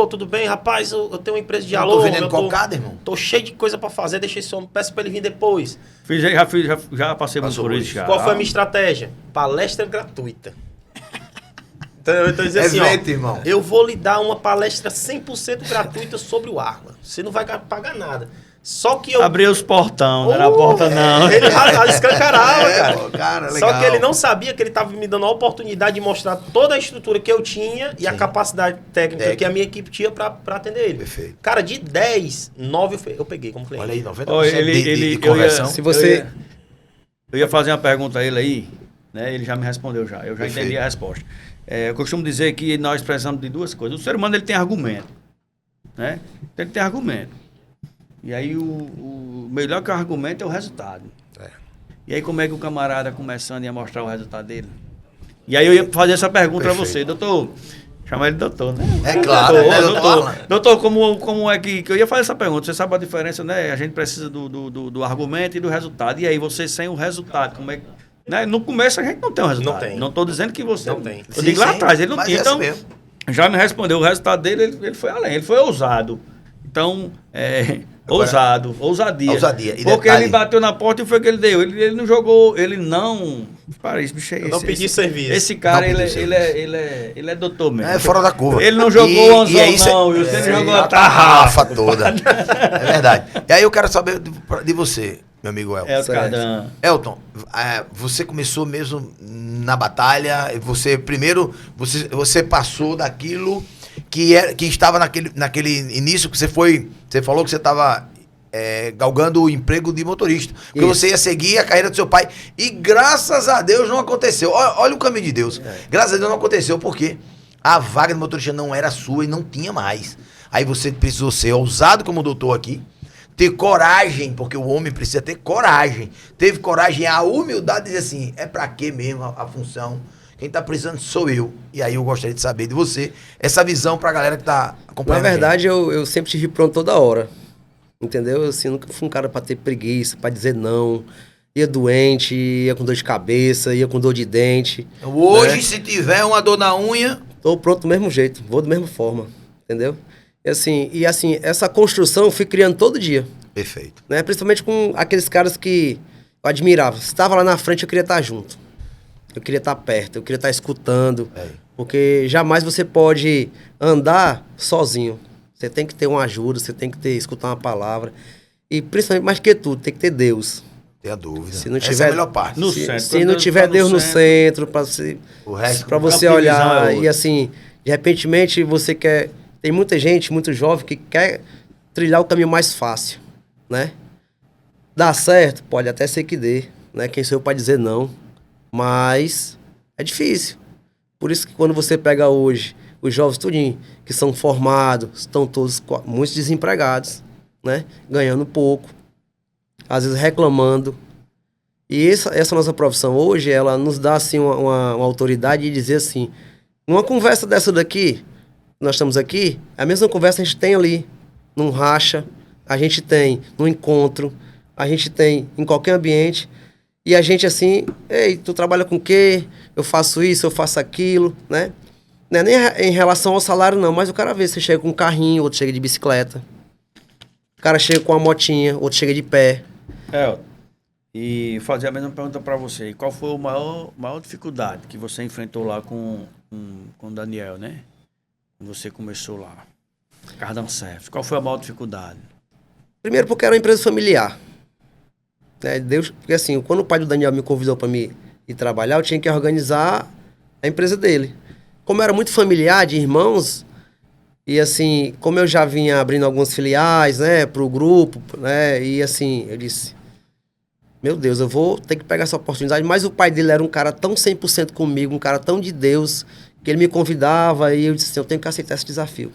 Speaker 3: Tudo bem, rapaz, eu tenho uma empresa de alô.
Speaker 2: Tô vendendo cocada, irmão.
Speaker 3: Tô cheio de coisa para fazer, deixei esse homem, peço para ele vir depois.
Speaker 1: Já passei por isso já.
Speaker 3: Qual foi a minha estratégia? Palestra gratuita. Então, eu tô dizendo assim,
Speaker 2: irmão.
Speaker 3: Eu vou lhe dar uma palestra 100% gratuita sobre o Arla. Você não vai pagar nada. Só que eu...
Speaker 1: Abri os portão, não era a porta não.
Speaker 3: Ele escancarava, cara.
Speaker 2: Cara, legal.
Speaker 3: Só que ele não sabia que ele estava me dando a oportunidade de mostrar toda a estrutura que eu tinha e a capacidade técnica que a minha equipe tinha para atender ele.
Speaker 2: Perfeito.
Speaker 3: Cara, de 10, 9 eu peguei como cliente.
Speaker 2: Olha aí, 90% de conversão.
Speaker 4: Se você...
Speaker 1: Eu ia fazer uma pergunta a ele aí, né? Ele já me respondeu já. Eu já entendi a resposta. Eu costumo dizer que nós precisamos de 2 coisas. O ser humano ele tem argumento, né? Tem que ter argumento. E aí o melhor que o argumento é o resultado. E aí como é que o camarada começando a mostrar o resultado dele? E aí eu ia fazer essa pergunta para você, doutor. Chama ele de doutor, né?
Speaker 2: É claro,
Speaker 1: doutor, como é que eu ia fazer essa pergunta? Você sabe a diferença, né? A gente precisa do argumento e do resultado. E aí você sem o resultado, como é que... Né? No começo a gente não tem o resultado.
Speaker 3: Não tem.
Speaker 1: Não estou dizendo que você...
Speaker 3: Não tem.
Speaker 1: Eu digo lá atrás, ele não tinha. Então,
Speaker 2: mesmo.
Speaker 1: já me respondeu. O resultado dele, ele foi além. Ele foi ousado. Então, ousadia.
Speaker 2: E
Speaker 1: porque
Speaker 2: detalhe,
Speaker 1: ele bateu na porta e foi o que ele deu. Ele não jogou, ele não... Para isso, bicho,
Speaker 3: não pedi serviço.
Speaker 1: Esse cara, ele é doutor mesmo.
Speaker 2: É fora da curva.
Speaker 1: Ele não jogou o anzol, não. E você não jogou a
Speaker 2: tarrafa toda. É verdade. E aí eu quero saber de você. meu amigo Elton.
Speaker 1: Elton Cardan.
Speaker 2: Elton, você começou mesmo na batalha, você passou daquilo que estava naquele início que você falou que você estava galgando o emprego de motorista, porque você ia seguir a carreira do seu pai, e graças a Deus não aconteceu. Olha o caminho de Deus. Graças a Deus não aconteceu, porque a vaga de motorista não era sua e não tinha mais. Aí você precisou ser ousado como doutor aqui, ter coragem, porque o homem precisa ter coragem. Teve coragem, a humildade de dizer assim, é pra quê mesmo a função? Quem tá precisando sou eu. E aí eu gostaria de saber de você, essa visão pra galera que tá acompanhando.
Speaker 4: Na verdade, eu sempre tive pronto toda hora. Entendeu? Eu, assim, nunca fui um cara pra ter preguiça, pra dizer não. Ia doente, ia com dor de cabeça, ia com dor de dente.
Speaker 2: Hoje,
Speaker 4: né?
Speaker 2: se tiver uma dor na unha...
Speaker 4: Tô pronto do mesmo jeito, vou da mesma forma. Entendeu? E assim, essa construção eu fui criando todo dia.
Speaker 2: Perfeito.
Speaker 4: Né? Principalmente com aqueles caras que eu admirava. Se estava lá na frente, eu queria estar junto. Eu queria estar perto, eu queria estar escutando. Porque jamais você pode andar sozinho. Você tem que ter uma ajuda, você tem que escutar uma palavra. E principalmente, mais que tudo, tem que ter Deus.
Speaker 2: Tenha dúvida.
Speaker 4: Se não
Speaker 2: Essa
Speaker 4: tiver,
Speaker 2: é a melhor parte.
Speaker 4: Se não tiver Deus no centro, para você olhar. E assim, de repentemente você quer... Tem muita gente, muito jovem, que quer trilhar o caminho mais fácil, né? Dá certo? Pode até ser que dê, né? Quem sou eu para dizer não? Mas é difícil. Por isso que quando você pega hoje os jovens tudinho, que são formados, estão todos muitos desempregados, né? Ganhando pouco, às vezes reclamando. E essa nossa profissão hoje, ela nos dá assim uma autoridade de dizer assim, numa conversa dessa daqui, nós estamos aqui, a mesma conversa a gente tem ali, num racha, a gente tem no encontro, a gente tem em qualquer ambiente, e a gente assim, ei, tu trabalha com o quê? Eu faço isso, eu faço aquilo, né? Não é nem em relação ao salário não, mas o cara vê, você chega com um carrinho, outro chega de bicicleta, o cara chega com uma motinha, outro chega de pé.
Speaker 1: E fazer a mesma pergunta para você, qual foi a maior dificuldade que você enfrentou lá com o Daniel, né? Você começou lá, Cardan Service. Qual foi a maior dificuldade?
Speaker 4: Primeiro porque era uma empresa familiar. Né? Porque assim, quando o pai do Daniel me convidou para me ir trabalhar, eu tinha que organizar a empresa dele. Como era muito familiar, de irmãos, e assim, como eu já vinha abrindo algumas filiais, né, pro grupo, né, e assim, eu disse, meu Deus, eu vou ter que pegar essa oportunidade, mas o pai dele era um cara tão 100% comigo, um cara tão de Deus, que ele me convidava e eu disse assim, eu tenho que aceitar esse desafio.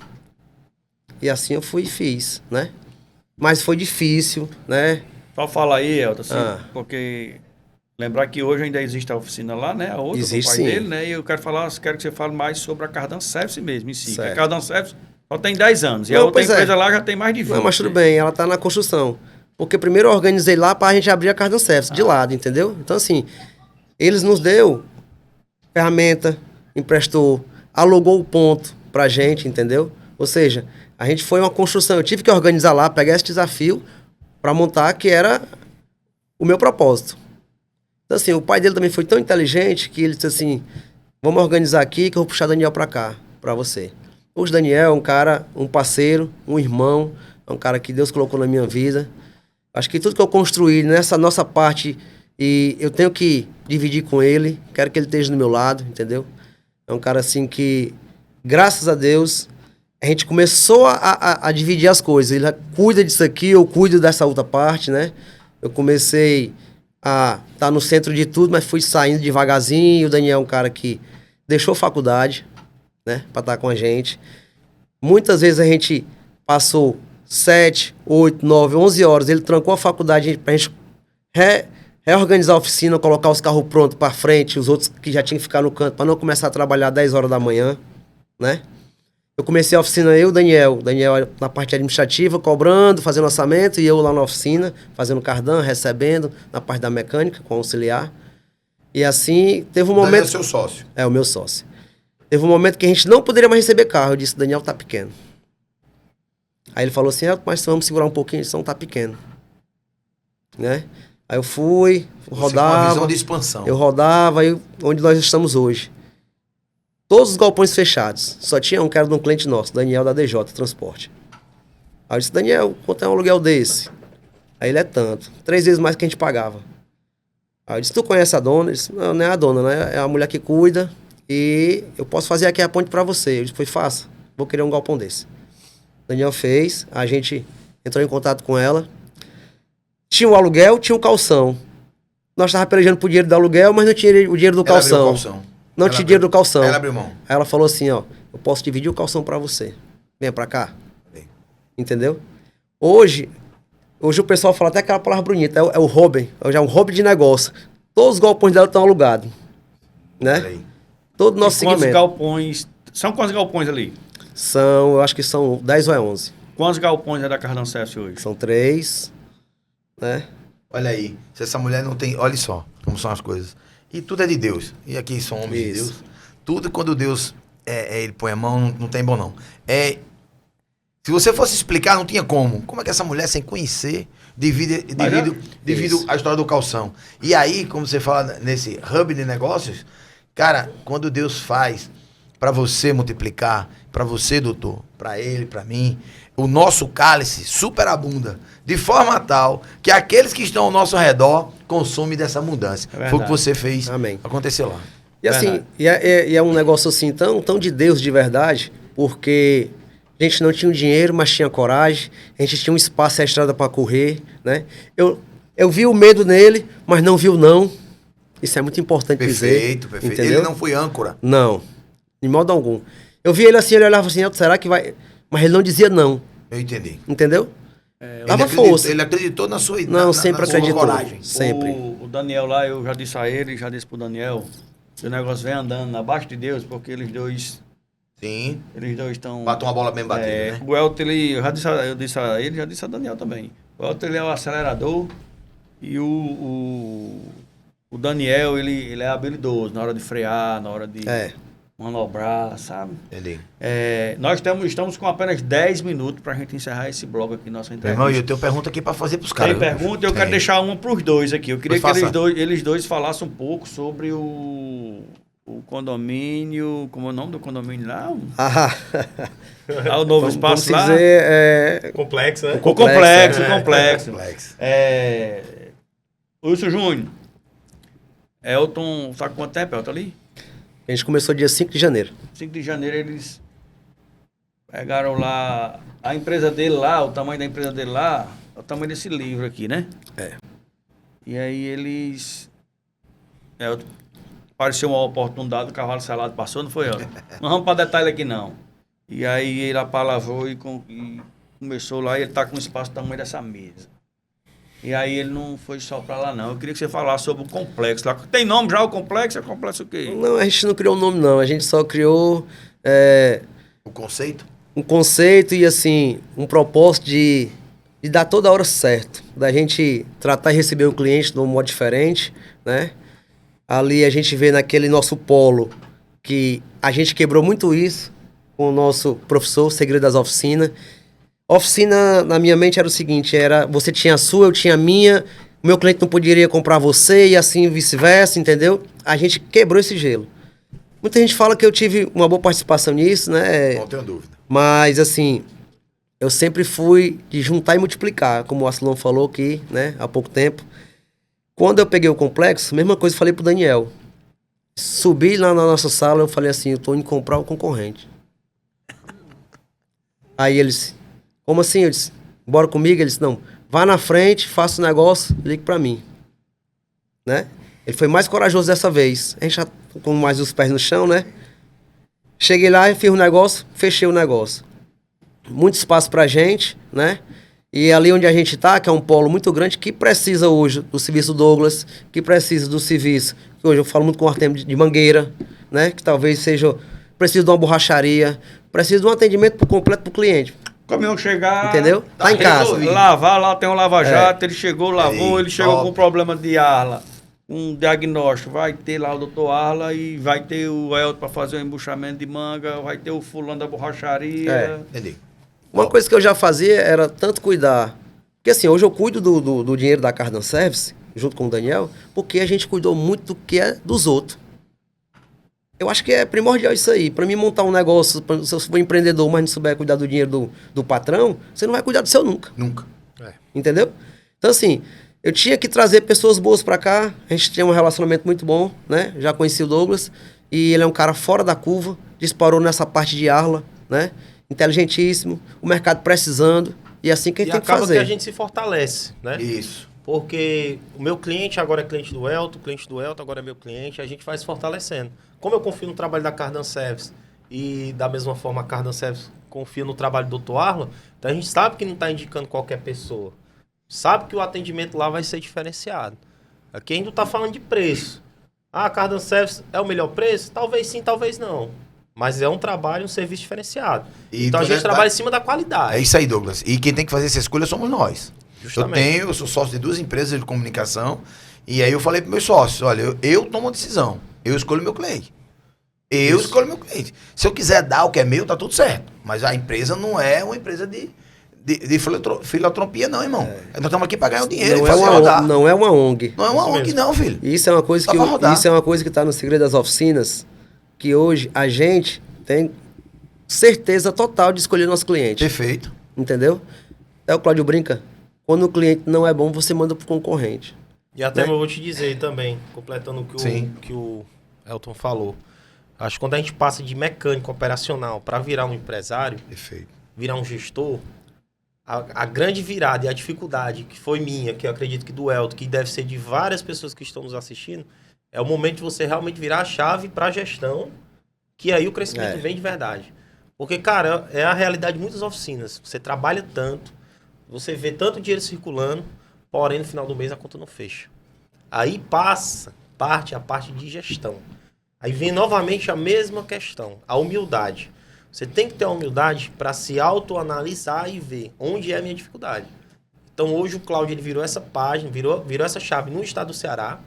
Speaker 4: E assim eu fui e fiz, né? Mas foi difícil, né?
Speaker 1: Só fala aí, Elton, assim, porque lembrar que hoje ainda existe a oficina lá, né? A outra
Speaker 4: existe,
Speaker 1: do pai
Speaker 4: sim.
Speaker 1: dele, né? E eu quero que você fale mais sobre a Cardan Service mesmo, em si.
Speaker 4: Certo.
Speaker 1: A Cardan Service só tem 10 anos. E
Speaker 4: Não,
Speaker 1: a outra
Speaker 4: pois
Speaker 1: empresa lá já tem mais de 20.
Speaker 4: Não, mas tudo bem, ela tá na construção. Porque primeiro eu organizei lá pra gente abrir a Cardan Service, de lado, entendeu? Então assim, eles nos deu ferramenta, emprestou, alugou o ponto pra gente, entendeu? Ou seja, a gente foi uma construção. Eu tive que organizar lá, pegar esse desafio pra montar, que era o meu propósito. Então assim, o pai dele também foi tão inteligente que ele disse assim, vamos organizar aqui que eu vou puxar Daniel pra cá, pra você. Hoje Daniel é um cara, um parceiro, um irmão, é um cara que Deus colocou na minha vida. Acho que tudo que eu construí nessa nossa parte, e eu tenho que dividir com ele, quero que ele esteja do meu lado, entendeu? É um cara assim que, graças a Deus, a gente começou a dividir as coisas. Ele cuida disso aqui, eu cuido dessa outra parte, né? Eu comecei a estar no centro de tudo, mas fui saindo devagarzinho. O Daniel é um cara que deixou faculdade, né? Pra estar com a gente. Muitas vezes a gente passou 7, 8, 9, 11 horas. Ele trancou a faculdade pra gente reorganizar a oficina, colocar os carros prontos para frente, os outros que já tinham que ficar no canto, para não começar a trabalhar 10 horas da manhã, né? Eu comecei a oficina, eu e o Daniel na parte administrativa, cobrando, fazendo orçamento, e eu lá na oficina, fazendo cardan, recebendo, na parte da mecânica, com auxiliar. E assim, teve um momento...
Speaker 2: Daniel é seu sócio.
Speaker 4: É, o meu sócio. Teve um momento que a gente não poderia mais receber carro. Eu disse, Daniel tá pequeno. Aí ele falou assim, mas vamos segurar um pouquinho, ele não tá pequeno. Né? Aí eu fui, rodava...
Speaker 2: Você com uma visão de expansão.
Speaker 4: Eu rodava, aí onde nós estamos hoje. Todos os galpões fechados. Só tinha um que era de um cliente nosso, Daniel da DJ Transporte. Aí eu disse, Daniel, quanto é um aluguel desse? Aí ele é tanto. 3 vezes mais que a gente pagava. Aí eu disse, tu conhece a dona? Ele disse, não, não é a dona, né? É a mulher que cuida e eu posso fazer aqui a ponte pra você. Eu disse, foi faça. Vou querer um galpão desse. Daniel fez, a gente entrou em contato com ela. Tinha o aluguel, tinha o calção. Nós estávamos pelejando pro dinheiro do aluguel, mas não tinha o dinheiro do
Speaker 2: Ela abriu o
Speaker 4: calção.
Speaker 2: calção.
Speaker 4: Não tinha dinheiro do calção.
Speaker 2: Ela abriu mão.
Speaker 4: Aí ela falou assim, ó, eu posso dividir o calção pra você. Venha pra cá.
Speaker 2: Bem.
Speaker 4: Entendeu? Hoje o pessoal fala até aquela palavra bonita, é o hobby, é um hobby de negócio. Todos os galpões dela estão alugados, né?
Speaker 2: Olha aí.
Speaker 4: Todo o nosso
Speaker 1: E quantos
Speaker 4: segmento.
Speaker 1: galpões... São quantos galpões ali?
Speaker 4: Eu acho que são 10 ou é 11.
Speaker 1: Quantos galpões é da Cardan Service hoje?
Speaker 4: São 3, né?
Speaker 2: Olha aí, se essa mulher não tem... Olha só como são as coisas. E tudo é de Deus. E aqui são homens de
Speaker 4: Isso.
Speaker 2: Deus. Tudo quando Deus ele põe a mão, não tem bom não. Se você fosse explicar, não tinha como. Como é que essa mulher, sem conhecer, divide a história do calção. E aí, como você fala nesse hub de negócios, cara, quando Deus faz para você multiplicar, para você, doutor, para ele, para mim, o nosso cálice superabunda, de forma tal que aqueles que estão ao nosso redor consomem dessa abundância.
Speaker 1: É
Speaker 2: Foi o que você fez.
Speaker 4: Amém.
Speaker 2: Aconteceu lá.
Speaker 4: E assim, e é um negócio assim tão de Deus de verdade, porque a gente não tinha o dinheiro, mas tinha coragem, a gente tinha um espaço e a estrada para correr, né? Eu vi o medo nele, mas não vi o não. Isso é muito importante dizer.
Speaker 2: Perfeito, perfeito.
Speaker 4: Entendeu?
Speaker 2: Ele não foi âncora.
Speaker 4: Não, de modo algum. Eu vi ele assim, ele olhava assim, será que vai... Mas ele não dizia não,
Speaker 2: Eu entendi.
Speaker 4: entendeu?
Speaker 2: Ele
Speaker 4: Dava
Speaker 2: acreditou-
Speaker 4: força.
Speaker 2: Ele acreditou na sua
Speaker 4: Não, sempre
Speaker 2: na sua
Speaker 4: acreditou.
Speaker 2: coragem.
Speaker 4: Sempre.
Speaker 1: O Daniel lá, eu já disse a ele, já disse pro Daniel, que o negócio vem andando abaixo de Deus, porque eles dois
Speaker 2: Sim.
Speaker 1: estão...
Speaker 2: Batam uma bola bem batida, né?
Speaker 1: O Elton, eu disse a ele, já disse a Daniel também. O Elton, ele é o acelerador e o Daniel, ele é habilidoso na hora de frear, na hora de manobrar, sabe?
Speaker 2: Entendi.
Speaker 1: Nós estamos com apenas 10 minutos pra gente encerrar esse bloco aqui, nossa
Speaker 2: Meu
Speaker 1: entrevista.
Speaker 2: irmão, e eu tenho pergunta aqui pra fazer pros caras.
Speaker 1: Tem pergunta? Eu quero deixar uma pros dois aqui. Eu queria
Speaker 2: Pois
Speaker 1: que
Speaker 2: faça.
Speaker 1: eles dois falassem um pouco sobre o condomínio, como é o nome do condomínio lá? Lá o novo espaço lá.
Speaker 4: dizer,
Speaker 3: Complexo, né?
Speaker 1: O complexo.
Speaker 2: Complexo.
Speaker 1: Wilson Júnior. Elton, sabe quanto tempo, Elton, ali?
Speaker 4: a gente começou dia 5 de janeiro.
Speaker 1: 5 de janeiro eles pegaram lá a empresa dele lá, o tamanho da empresa dele lá, é o tamanho desse livro aqui, né? E aí eles... Apareceu uma oportunidade, o cavalo selado passou, não foi, Elton? Não vamos para detalhe aqui, não. E aí ele apalavrou e começou lá, e ele tá com um espaço do tamanho dessa mesa. E aí ele não foi só para lá, não. Eu queria que você falasse sobre o complexo lá. Tem nome já o complexo? É complexo o quê?
Speaker 4: Não, a gente não criou um nome, não. A gente só criou
Speaker 2: O conceito?
Speaker 4: um conceito e, assim, um propósito de dar toda a hora certo. Da gente tratar e receber o cliente de um modo diferente, né? Ali a gente vê naquele nosso polo que a gente quebrou muito isso com o nosso professor, o Segredo das Oficinas. Oficina, na minha mente, era o seguinte, você tinha a sua, eu tinha a minha, o meu cliente não poderia comprar você e assim vice-versa, entendeu? A gente quebrou esse gelo. Muita gente fala que eu tive uma boa participação nisso, né?
Speaker 2: Não tenho dúvida.
Speaker 4: Mas, assim, eu sempre fui de juntar e multiplicar, como o Aslan falou aqui, né, há pouco tempo. Quando eu peguei o complexo, mesma coisa eu falei pro Daniel. Subi lá na nossa sala, eu falei assim, eu tô indo comprar o concorrente. Aí eles, como assim? Eu disse, bora comigo? Ele disse, não, vá na frente, faça o negócio, ligue pra mim. Né? Ele foi mais corajoso dessa vez. A gente já com mais os pés no chão, né? Cheguei lá e fiz o negócio, fechei o negócio. Muito espaço pra gente, né? E ali onde a gente tá, que é um polo muito grande, que precisa hoje do serviço Douglas, que precisa do serviço, que hoje eu falo muito com o Artemio de Mangueira, né? Que talvez seja, precisa de uma borracharia, precisa de um atendimento por completo pro cliente.
Speaker 1: O caminhão chegar...
Speaker 4: Entendeu? Tá em casa.
Speaker 2: resolvido.
Speaker 1: Lavar, lá tem um lava-jato, ele chegou, lavou,
Speaker 2: Ei,
Speaker 1: ele chegou
Speaker 2: top.
Speaker 1: com problema de Arla. Um diagnóstico, vai ter lá o doutor Arla e vai ter o Elton para fazer o embuchamento de manga, vai ter o fulano da borracharia.
Speaker 2: Entendi.
Speaker 4: Uma coisa que eu já fazia era tanto cuidar... Porque assim, hoje eu cuido do dinheiro da Cardan Service, junto com o Daniel, porque a gente cuidou muito do que é dos outros. Eu acho que é primordial isso aí. Para mim montar um negócio, se eu for empreendedor, mas não souber cuidar do dinheiro do patrão, você não vai cuidar do seu nunca.
Speaker 2: Nunca.
Speaker 4: Entendeu? Então, assim, eu tinha que trazer pessoas boas para cá. A gente tinha um relacionamento muito bom, né? Já conheci o Douglas. E ele é um cara fora da curva. Disparou nessa parte de Arla, né? Inteligentíssimo. O mercado precisando. E assim que a gente tem que fazer.
Speaker 3: E acaba que a gente se fortalece, né?
Speaker 2: Isso.
Speaker 3: Porque o meu cliente agora é cliente do Elton, o cliente do Elton agora é meu cliente, a gente vai se fortalecendo. Como eu confio no trabalho da Cardan Service e da mesma forma a Cardan Service confia no trabalho do Dr. Arla, então a gente sabe que não está indicando qualquer pessoa. Sabe que o atendimento lá vai ser diferenciado. Aqui ainda está falando de preço. Ah, a Cardan Service é o melhor preço? Talvez sim, talvez não. Mas é um trabalho, um serviço diferenciado. Então a gente trabalha em cima da qualidade.
Speaker 2: É isso aí, Douglas. E quem tem que fazer essa escolha somos nós.
Speaker 3: Justamente.
Speaker 2: Eu sou sócio de 2 empresas de comunicação. E aí eu falei para meus sócios, olha, eu tomo a decisão. Eu escolho meu cliente. Escolho meu cliente. Se eu quiser dar o que é meu, tá tudo certo. Mas a empresa não é uma empresa de filantropia, não, irmão. Nós estamos aqui para ganhar o dinheiro
Speaker 4: Não
Speaker 2: e fazer rodar.
Speaker 4: não é uma ONG.
Speaker 2: Não é uma ONG, não, filho.
Speaker 4: Isso é uma coisa que isso é uma coisa que está no segredo das oficinas, que hoje a gente tem certeza total de escolher nosso cliente.
Speaker 2: Perfeito.
Speaker 4: Entendeu? O Cláudio brinca. Quando o cliente não é bom, você manda pro concorrente.
Speaker 3: E até eu vou te dizer também, completando o que o Elton falou. Acho que quando a gente passa de mecânico operacional para virar um empresário,
Speaker 2: Perfeito.
Speaker 3: Virar um gestor, a grande virada e a dificuldade que foi minha, que eu acredito que do Elton, que deve ser de várias pessoas que estão nos assistindo, é o momento de você realmente virar a chave para a gestão, que aí o crescimento vem de verdade. Porque, cara, é a realidade de muitas oficinas. Você trabalha tanto, você vê tanto dinheiro circulando, porém no final do mês a conta não fecha. Aí parte a parte de gestão. Aí vem novamente a mesma questão, a humildade. Você tem que ter a humildade para se autoanalisar e ver onde é a minha dificuldade. Então hoje o Cláudio ele virou essa página, virou essa chave no estado do Ceará,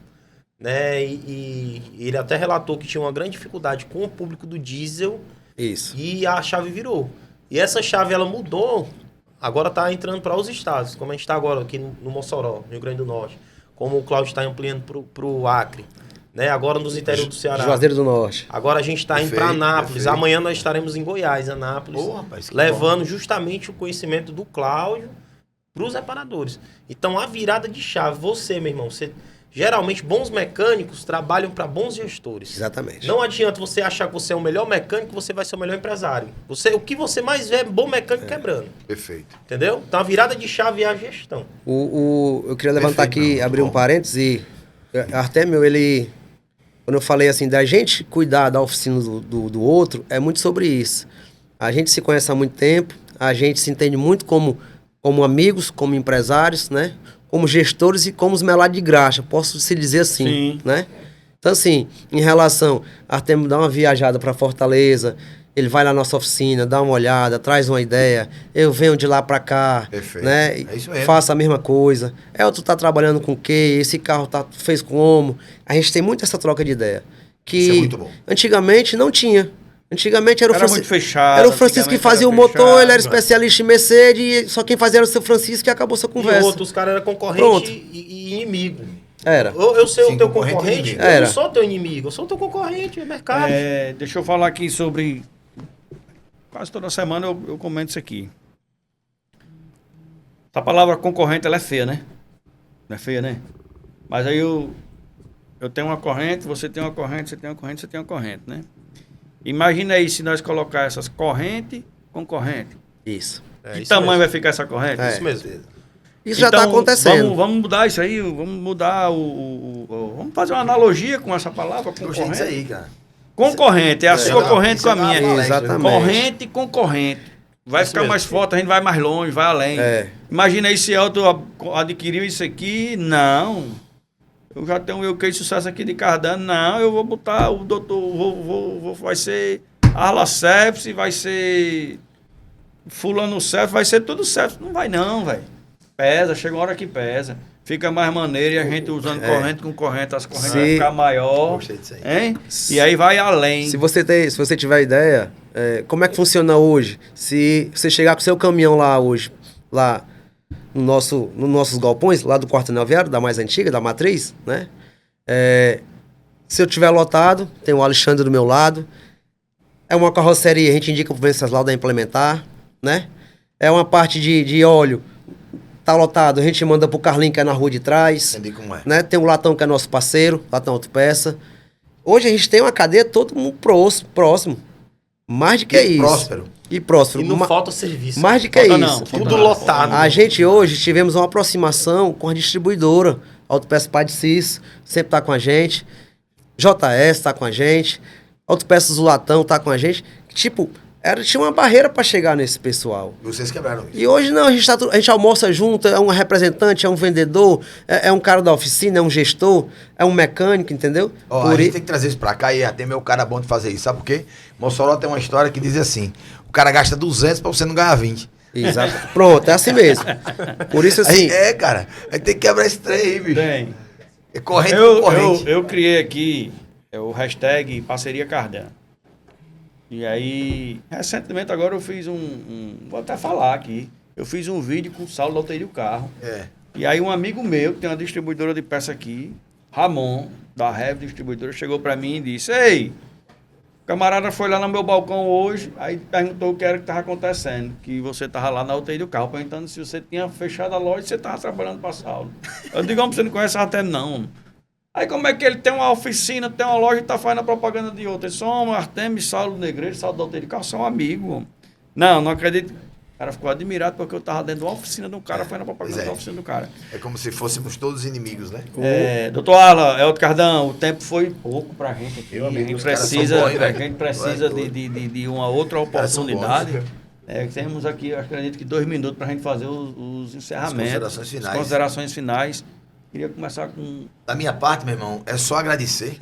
Speaker 3: né? E ele até relatou que tinha uma grande dificuldade com o público do diesel.
Speaker 4: Isso.
Speaker 3: E a chave virou. E essa chave ela mudou, agora está entrando para os estados, como a gente está agora aqui no Mossoró, no Rio Grande do Norte, como o Cláudio está ampliando para o Acre. Né? Agora nos interiores do Ceará.
Speaker 4: Juazeiro do Norte.
Speaker 3: Agora a gente está indo para Anápolis.
Speaker 2: Perfeito.
Speaker 3: Amanhã nós estaremos em Goiás, Anápolis.
Speaker 2: Rapaz,
Speaker 3: levando justamente o conhecimento do Cláudio para os reparadores. Então a virada de chave, você, meu irmão, geralmente bons mecânicos trabalham para bons gestores.
Speaker 4: Exatamente.
Speaker 3: Não adianta você achar que você é o melhor mecânico, você vai ser o melhor empresário. O que você mais vê é bom mecânico quebrando.
Speaker 2: Perfeito.
Speaker 3: Entendeu? Então a virada de chave é a gestão.
Speaker 4: Eu queria levantar aqui, abrir
Speaker 2: bom.
Speaker 4: um parêntese. Artêmio, ele... Quando eu falei assim, da gente cuidar da oficina do outro, é muito sobre isso. A gente se conhece há muito tempo, a gente se entende muito como amigos, como empresários, né? Como gestores e como os melados de graxa, posso se dizer assim,
Speaker 1: Sim.
Speaker 4: né? Então, assim, em relação a Artêmio dar uma viajada para Fortaleza, ele vai lá na nossa oficina, dá uma olhada, traz uma ideia, eu venho de lá para cá,
Speaker 2: Perfeito.
Speaker 4: né?
Speaker 2: É isso mesmo.
Speaker 4: Faço a mesma coisa. Tu tá trabalhando com o quê? Esse carro fez como? A gente tem muito essa troca de ideia. Que
Speaker 2: Isso é muito bom.
Speaker 4: antigamente não tinha. Antigamente era o
Speaker 1: Era muito fechado.
Speaker 4: Era o Francisco que
Speaker 1: antigamente
Speaker 4: fazia
Speaker 1: era
Speaker 4: o motor,
Speaker 1: fechado,
Speaker 4: ele era
Speaker 1: né?
Speaker 4: especialista em Mercedes, e só quem fazia era o seu Francisco e acabou sua
Speaker 3: E
Speaker 4: conversa.
Speaker 3: o outro, os caras eram concorrente
Speaker 4: Pronto.
Speaker 3: e inimigo.
Speaker 4: Era.
Speaker 3: Eu sei
Speaker 2: Sim,
Speaker 3: o teu
Speaker 2: concorrente e
Speaker 3: concorrente,
Speaker 2: inimigo.
Speaker 3: eu
Speaker 4: Era.
Speaker 3: não sou teu inimigo, eu sou teu concorrente, é mercado.
Speaker 1: Deixa eu falar aqui sobre... Quase toda semana eu comento isso aqui. Essa palavra concorrente, ela é feia, né? Não é feia, né? Mas aí eu tenho uma corrente, você tem uma corrente, você tem uma corrente, você tem uma corrente, né? Imagina aí se nós colocar essas corrente com corrente.
Speaker 4: Isso.
Speaker 1: Que
Speaker 3: isso
Speaker 1: tamanho
Speaker 3: mesmo.
Speaker 1: vai ficar essa corrente?
Speaker 4: É.
Speaker 3: Isso mesmo.
Speaker 4: Isso já tá
Speaker 1: Então,
Speaker 4: acontecendo.
Speaker 1: Vamos mudar isso aí, vamos mudar vamos fazer uma analogia com essa palavra,
Speaker 2: Gostei
Speaker 1: concorrente.
Speaker 2: disso aí, cara.
Speaker 1: Concorrente, é a sua
Speaker 2: não,
Speaker 1: corrente
Speaker 2: isso
Speaker 1: com a
Speaker 2: é da
Speaker 1: minha.
Speaker 2: palestra.
Speaker 4: Exatamente.
Speaker 1: Corrente com corrente. Vai
Speaker 3: Isso
Speaker 1: ficar
Speaker 3: mesmo.
Speaker 1: mais forte, a gente vai mais longe, vai além.
Speaker 4: É.
Speaker 1: Imagina aí se Elton adquiriu isso aqui. Não. Eu já tenho meu case de sucesso aqui de Cardano. Não, eu vou botar o doutor, vai ser Arla Service, vai ser fulano Service, vai ser tudo Service. Não vai não, velho. Pesa, chega uma hora que pesa. Fica mais maneiro e a gente usando corrente com corrente, as correntes vão ficar maior.
Speaker 2: Gostei disso aí.
Speaker 1: Hein? E aí vai além.
Speaker 4: Se você tiver ideia, como é que funciona hoje? Se você chegar com o seu caminhão lá hoje, lá nos nossos galpões, lá do quarto aviário, da mais antiga, da matriz, né? Se eu tiver lotado, tem o Alexandre do meu lado. É uma carroceria, a gente indica pro Venceslau da implementar, né? É uma parte de óleo. tá lotado, a gente manda pro Carlinho, que é na rua de trás.
Speaker 2: Entendi como é.
Speaker 4: Né? Tem o Latão, que é nosso parceiro, Latão Autopeça. Hoje a gente tem uma cadeia todo mundo próximo. Mais do que isso.
Speaker 2: Próspero.
Speaker 4: E próspero.
Speaker 3: E não falta serviço.
Speaker 4: Mais do que
Speaker 1: Falta
Speaker 4: isso.
Speaker 1: não,
Speaker 3: Tudo lotado.
Speaker 4: A gente hoje tivemos uma aproximação com a distribuidora. Autopeça Pai de Cis, sempre tá com a gente. JS tá com a gente. Autopeças do Latão tá com a gente. Tipo, tinha uma barreira para chegar nesse pessoal.
Speaker 2: Vocês quebraram isso.
Speaker 4: E hoje não, a gente almoça junto, é um representante, é um vendedor, é um cara da oficina, é um gestor, é um mecânico, entendeu?
Speaker 2: Ó, a gente tem que trazer isso pra cá e até meu cara bom de fazer isso. Sabe por quê? Mossoró tem uma história que diz assim: o cara gasta 200 pra você não ganhar 20.
Speaker 4: Exato. Pronto, é assim mesmo. Por isso assim...
Speaker 2: Aí, cara, aí tem que quebrar esse trem aí, bicho.
Speaker 1: Tem.
Speaker 2: É corrente com corrente.
Speaker 1: Eu criei aqui o hashtag Parceria Cardan. E aí, recentemente agora eu fiz vou até falar aqui. Eu fiz um vídeo com o Saulo da UTI do carro. E aí um amigo meu, que tem uma distribuidora de peça aqui, Ramon, da Rev Distribuidora, chegou pra mim e disse: Ei, o camarada foi lá no meu balcão hoje, aí perguntou o que era que estava acontecendo, que você estava lá na UTI do carro, perguntando se você tinha fechado a loja e você estava trabalhando para Saulo. Eu digo: você não conhece até não. Aí como é que ele tem uma oficina, tem uma loja e tá fazendo a propaganda de outra? Eles são Artemis, Saulo Negreiro, Saulo da UTI do carro, são amigos. Não acredito. O cara ficou admirado porque eu tava dentro de uma oficina de um cara, fazendo a propaganda da oficina do cara.
Speaker 2: É como se fôssemos todos inimigos, né?
Speaker 1: Doutor Alan, Elton Cardão, o tempo foi pouco pra gente aqui.
Speaker 2: Meu amigo,
Speaker 1: a gente
Speaker 2: os caras são
Speaker 1: precisa,
Speaker 2: bons, hein,
Speaker 1: a
Speaker 2: velho?
Speaker 1: gente precisa de uma outra
Speaker 2: caras são
Speaker 1: oportunidade.
Speaker 2: bons.
Speaker 1: Temos aqui, acredito que 2 minutos pra gente fazer os encerramentos.
Speaker 2: considerações finais.
Speaker 1: As considerações finais. Queria começar com...
Speaker 2: Da minha parte, meu irmão, é só agradecer,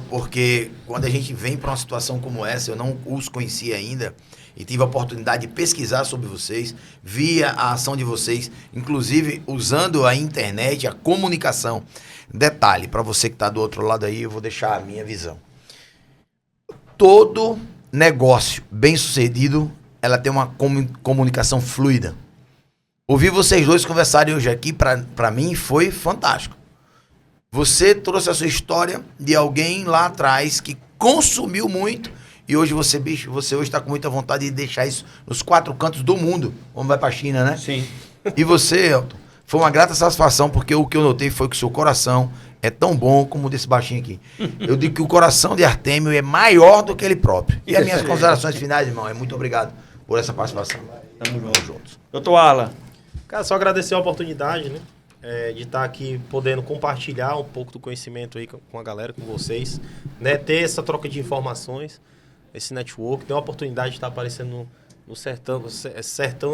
Speaker 2: porque quando a gente vem para uma situação como essa, eu não os conhecia ainda, e tive a oportunidade de pesquisar sobre vocês, via a ação de vocês, inclusive usando a internet, a comunicação. Detalhe, para você que está do outro lado aí, eu vou deixar a minha visão. Todo negócio bem sucedido, ela tem uma comunicação fluida. Ouvir vocês dois conversarem hoje aqui, pra mim, foi fantástico. Você trouxe a sua história de alguém lá atrás que consumiu muito e hoje você hoje está com muita vontade de deixar isso nos 4 cantos do mundo. Como vai pra China, né?
Speaker 1: Sim.
Speaker 2: E você, Elton, foi uma grata satisfação, porque o que eu notei foi que o seu coração é tão bom como o desse baixinho aqui. Eu digo que o coração de Artêmio é maior do que ele próprio. E as minhas considerações finais, irmão, é muito obrigado por essa participação.
Speaker 1: Tamo juntos. Doutor Alan.
Speaker 3: Cara, só agradecer a oportunidade, né? De estar aqui podendo compartilhar um pouco do conhecimento aí com a galera, com vocês, né? Ter essa troca de informações, esse network, ter uma oportunidade de estar aparecendo no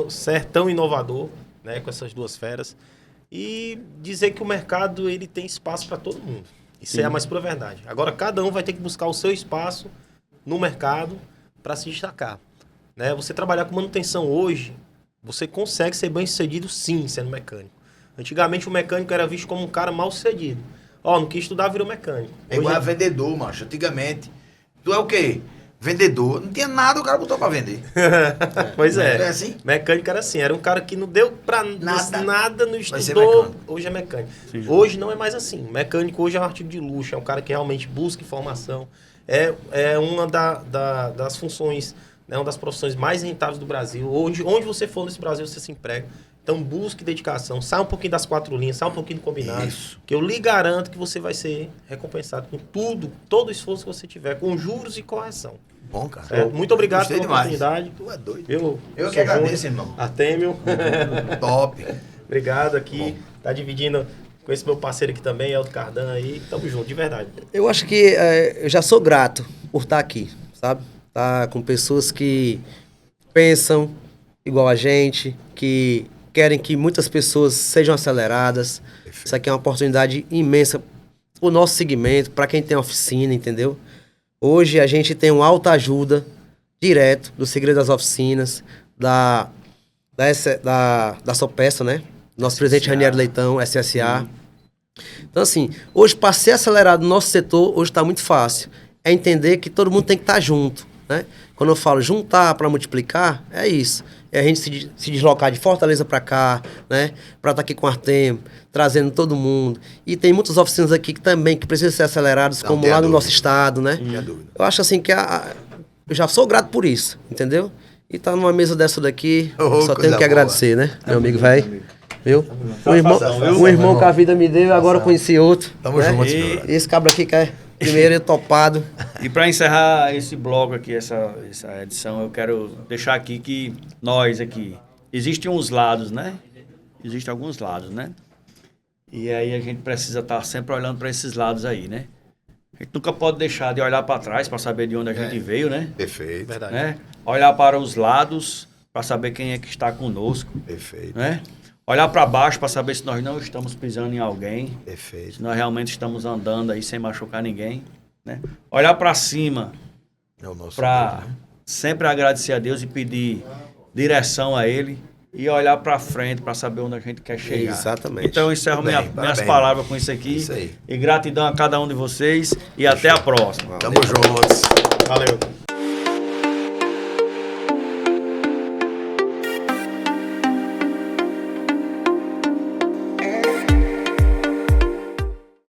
Speaker 3: sertão inovador, né? Com essas 2 feras. E dizer que o mercado, ele tem espaço para todo mundo. Isso é a mais pura verdade. Agora, cada um vai ter que buscar o seu espaço no mercado para se destacar, né? Você trabalhar com manutenção hoje, você consegue ser bem sucedido sim, sendo mecânico. Antigamente o mecânico era visto como um cara mal sucedido. Não quis estudar, virou mecânico.
Speaker 2: É igual a vendedor, macho. Antigamente, tu é o quê? Vendedor. Não tinha nada, o cara botou pra vender.
Speaker 3: Pois é.
Speaker 2: Não é assim?
Speaker 3: Mecânico era assim. Era um cara que não deu pra nada, não estudou. Hoje é mecânico.
Speaker 1: Sim.
Speaker 3: Hoje não é mais assim. Mecânico hoje é um artigo de luxo. É um cara que realmente busca informação. É uma das funções, né, uma das profissões mais rentáveis do Brasil. Onde você for nesse Brasil, você se emprega. Então busque dedicação, sai um pouquinho das 4 linhas, sai um pouquinho do combinado.
Speaker 2: Isso.
Speaker 3: Que eu lhe garanto que você vai ser recompensado com todo o esforço que você tiver, com juros e correção.
Speaker 2: Bom, cara.
Speaker 3: Muito obrigado
Speaker 2: Gostei
Speaker 3: pela
Speaker 2: demais.
Speaker 3: oportunidade.
Speaker 2: Tu é doido.
Speaker 3: Eu
Speaker 2: Eu que
Speaker 3: sou
Speaker 2: agradeço,
Speaker 3: Júnior,
Speaker 2: irmão.
Speaker 3: Artêmio.
Speaker 2: Top.
Speaker 3: Obrigado aqui. Tá dividindo com esse meu parceiro aqui também, Elton Cardan aí. Tamo junto, de verdade.
Speaker 4: Eu acho que eu já sou grato por estar aqui, sabe? Tá com pessoas que pensam igual a gente, que querem que muitas pessoas sejam aceleradas.
Speaker 2: Perfeito.
Speaker 4: Isso aqui é uma oportunidade imensa para o nosso segmento, para quem tem oficina, entendeu? Hoje a gente tem uma alta ajuda direto do Segredo das Oficinas, da Sopeça, né? Nosso presidente Ranieri Leitão, SSA. Então, assim, hoje, para ser acelerado no nosso setor, hoje está muito fácil. É entender que todo mundo tem que estar junto, né? Quando eu falo juntar para multiplicar, é isso. É a gente se deslocar de Fortaleza para cá, né? Para estar aqui com o Artem, trazendo todo mundo. E tem muitas oficinas aqui que também que precisam ser aceleradas, como lá no nosso estado, né?
Speaker 2: Não tenha dúvida.
Speaker 4: Eu acho assim que eu já sou grato por isso, entendeu? E tá numa mesa dessa daqui,
Speaker 2: Oh,
Speaker 4: só
Speaker 2: coisa
Speaker 4: tenho que
Speaker 2: boa.
Speaker 4: agradecer, né? Meu amigo, velho. Viu?
Speaker 2: Satisfação,
Speaker 4: Um irmão que a vida me deu e agora eu conheci outro.
Speaker 2: Tamo
Speaker 4: né?
Speaker 2: juntos,
Speaker 1: E-
Speaker 2: meu brother.
Speaker 4: Esse cabra aqui que é primeiro topado.
Speaker 1: E para encerrar esse bloco aqui, essa edição, eu quero deixar aqui que nós aqui, existem uns lados, né? Existem alguns lados, né? E aí a gente precisa estar sempre olhando para esses lados aí, né? A gente nunca pode deixar de olhar para trás para saber de onde a gente veio, né?
Speaker 2: Perfeito,
Speaker 3: Verdade.
Speaker 1: Né? Olhar para os lados para saber quem é que está conosco,
Speaker 2: perfeito,
Speaker 1: né? Olhar para baixo para saber se nós não estamos pisando em alguém,
Speaker 2: perfeito.
Speaker 1: se nós realmente estamos andando aí sem machucar ninguém, né? Olhar para cima
Speaker 2: É o nosso
Speaker 1: para
Speaker 2: Deus, né?
Speaker 1: sempre agradecer a Deus e pedir direção a Ele e olhar para frente para saber onde a gente quer chegar.
Speaker 4: Exatamente.
Speaker 1: Então eu encerro
Speaker 2: Muito bem,
Speaker 1: minhas
Speaker 2: parabéns,
Speaker 1: palavras com isso aqui.
Speaker 2: Isso aí.
Speaker 1: E gratidão a cada um de vocês e até a próxima.
Speaker 2: Tamo juntos.
Speaker 3: Valeu.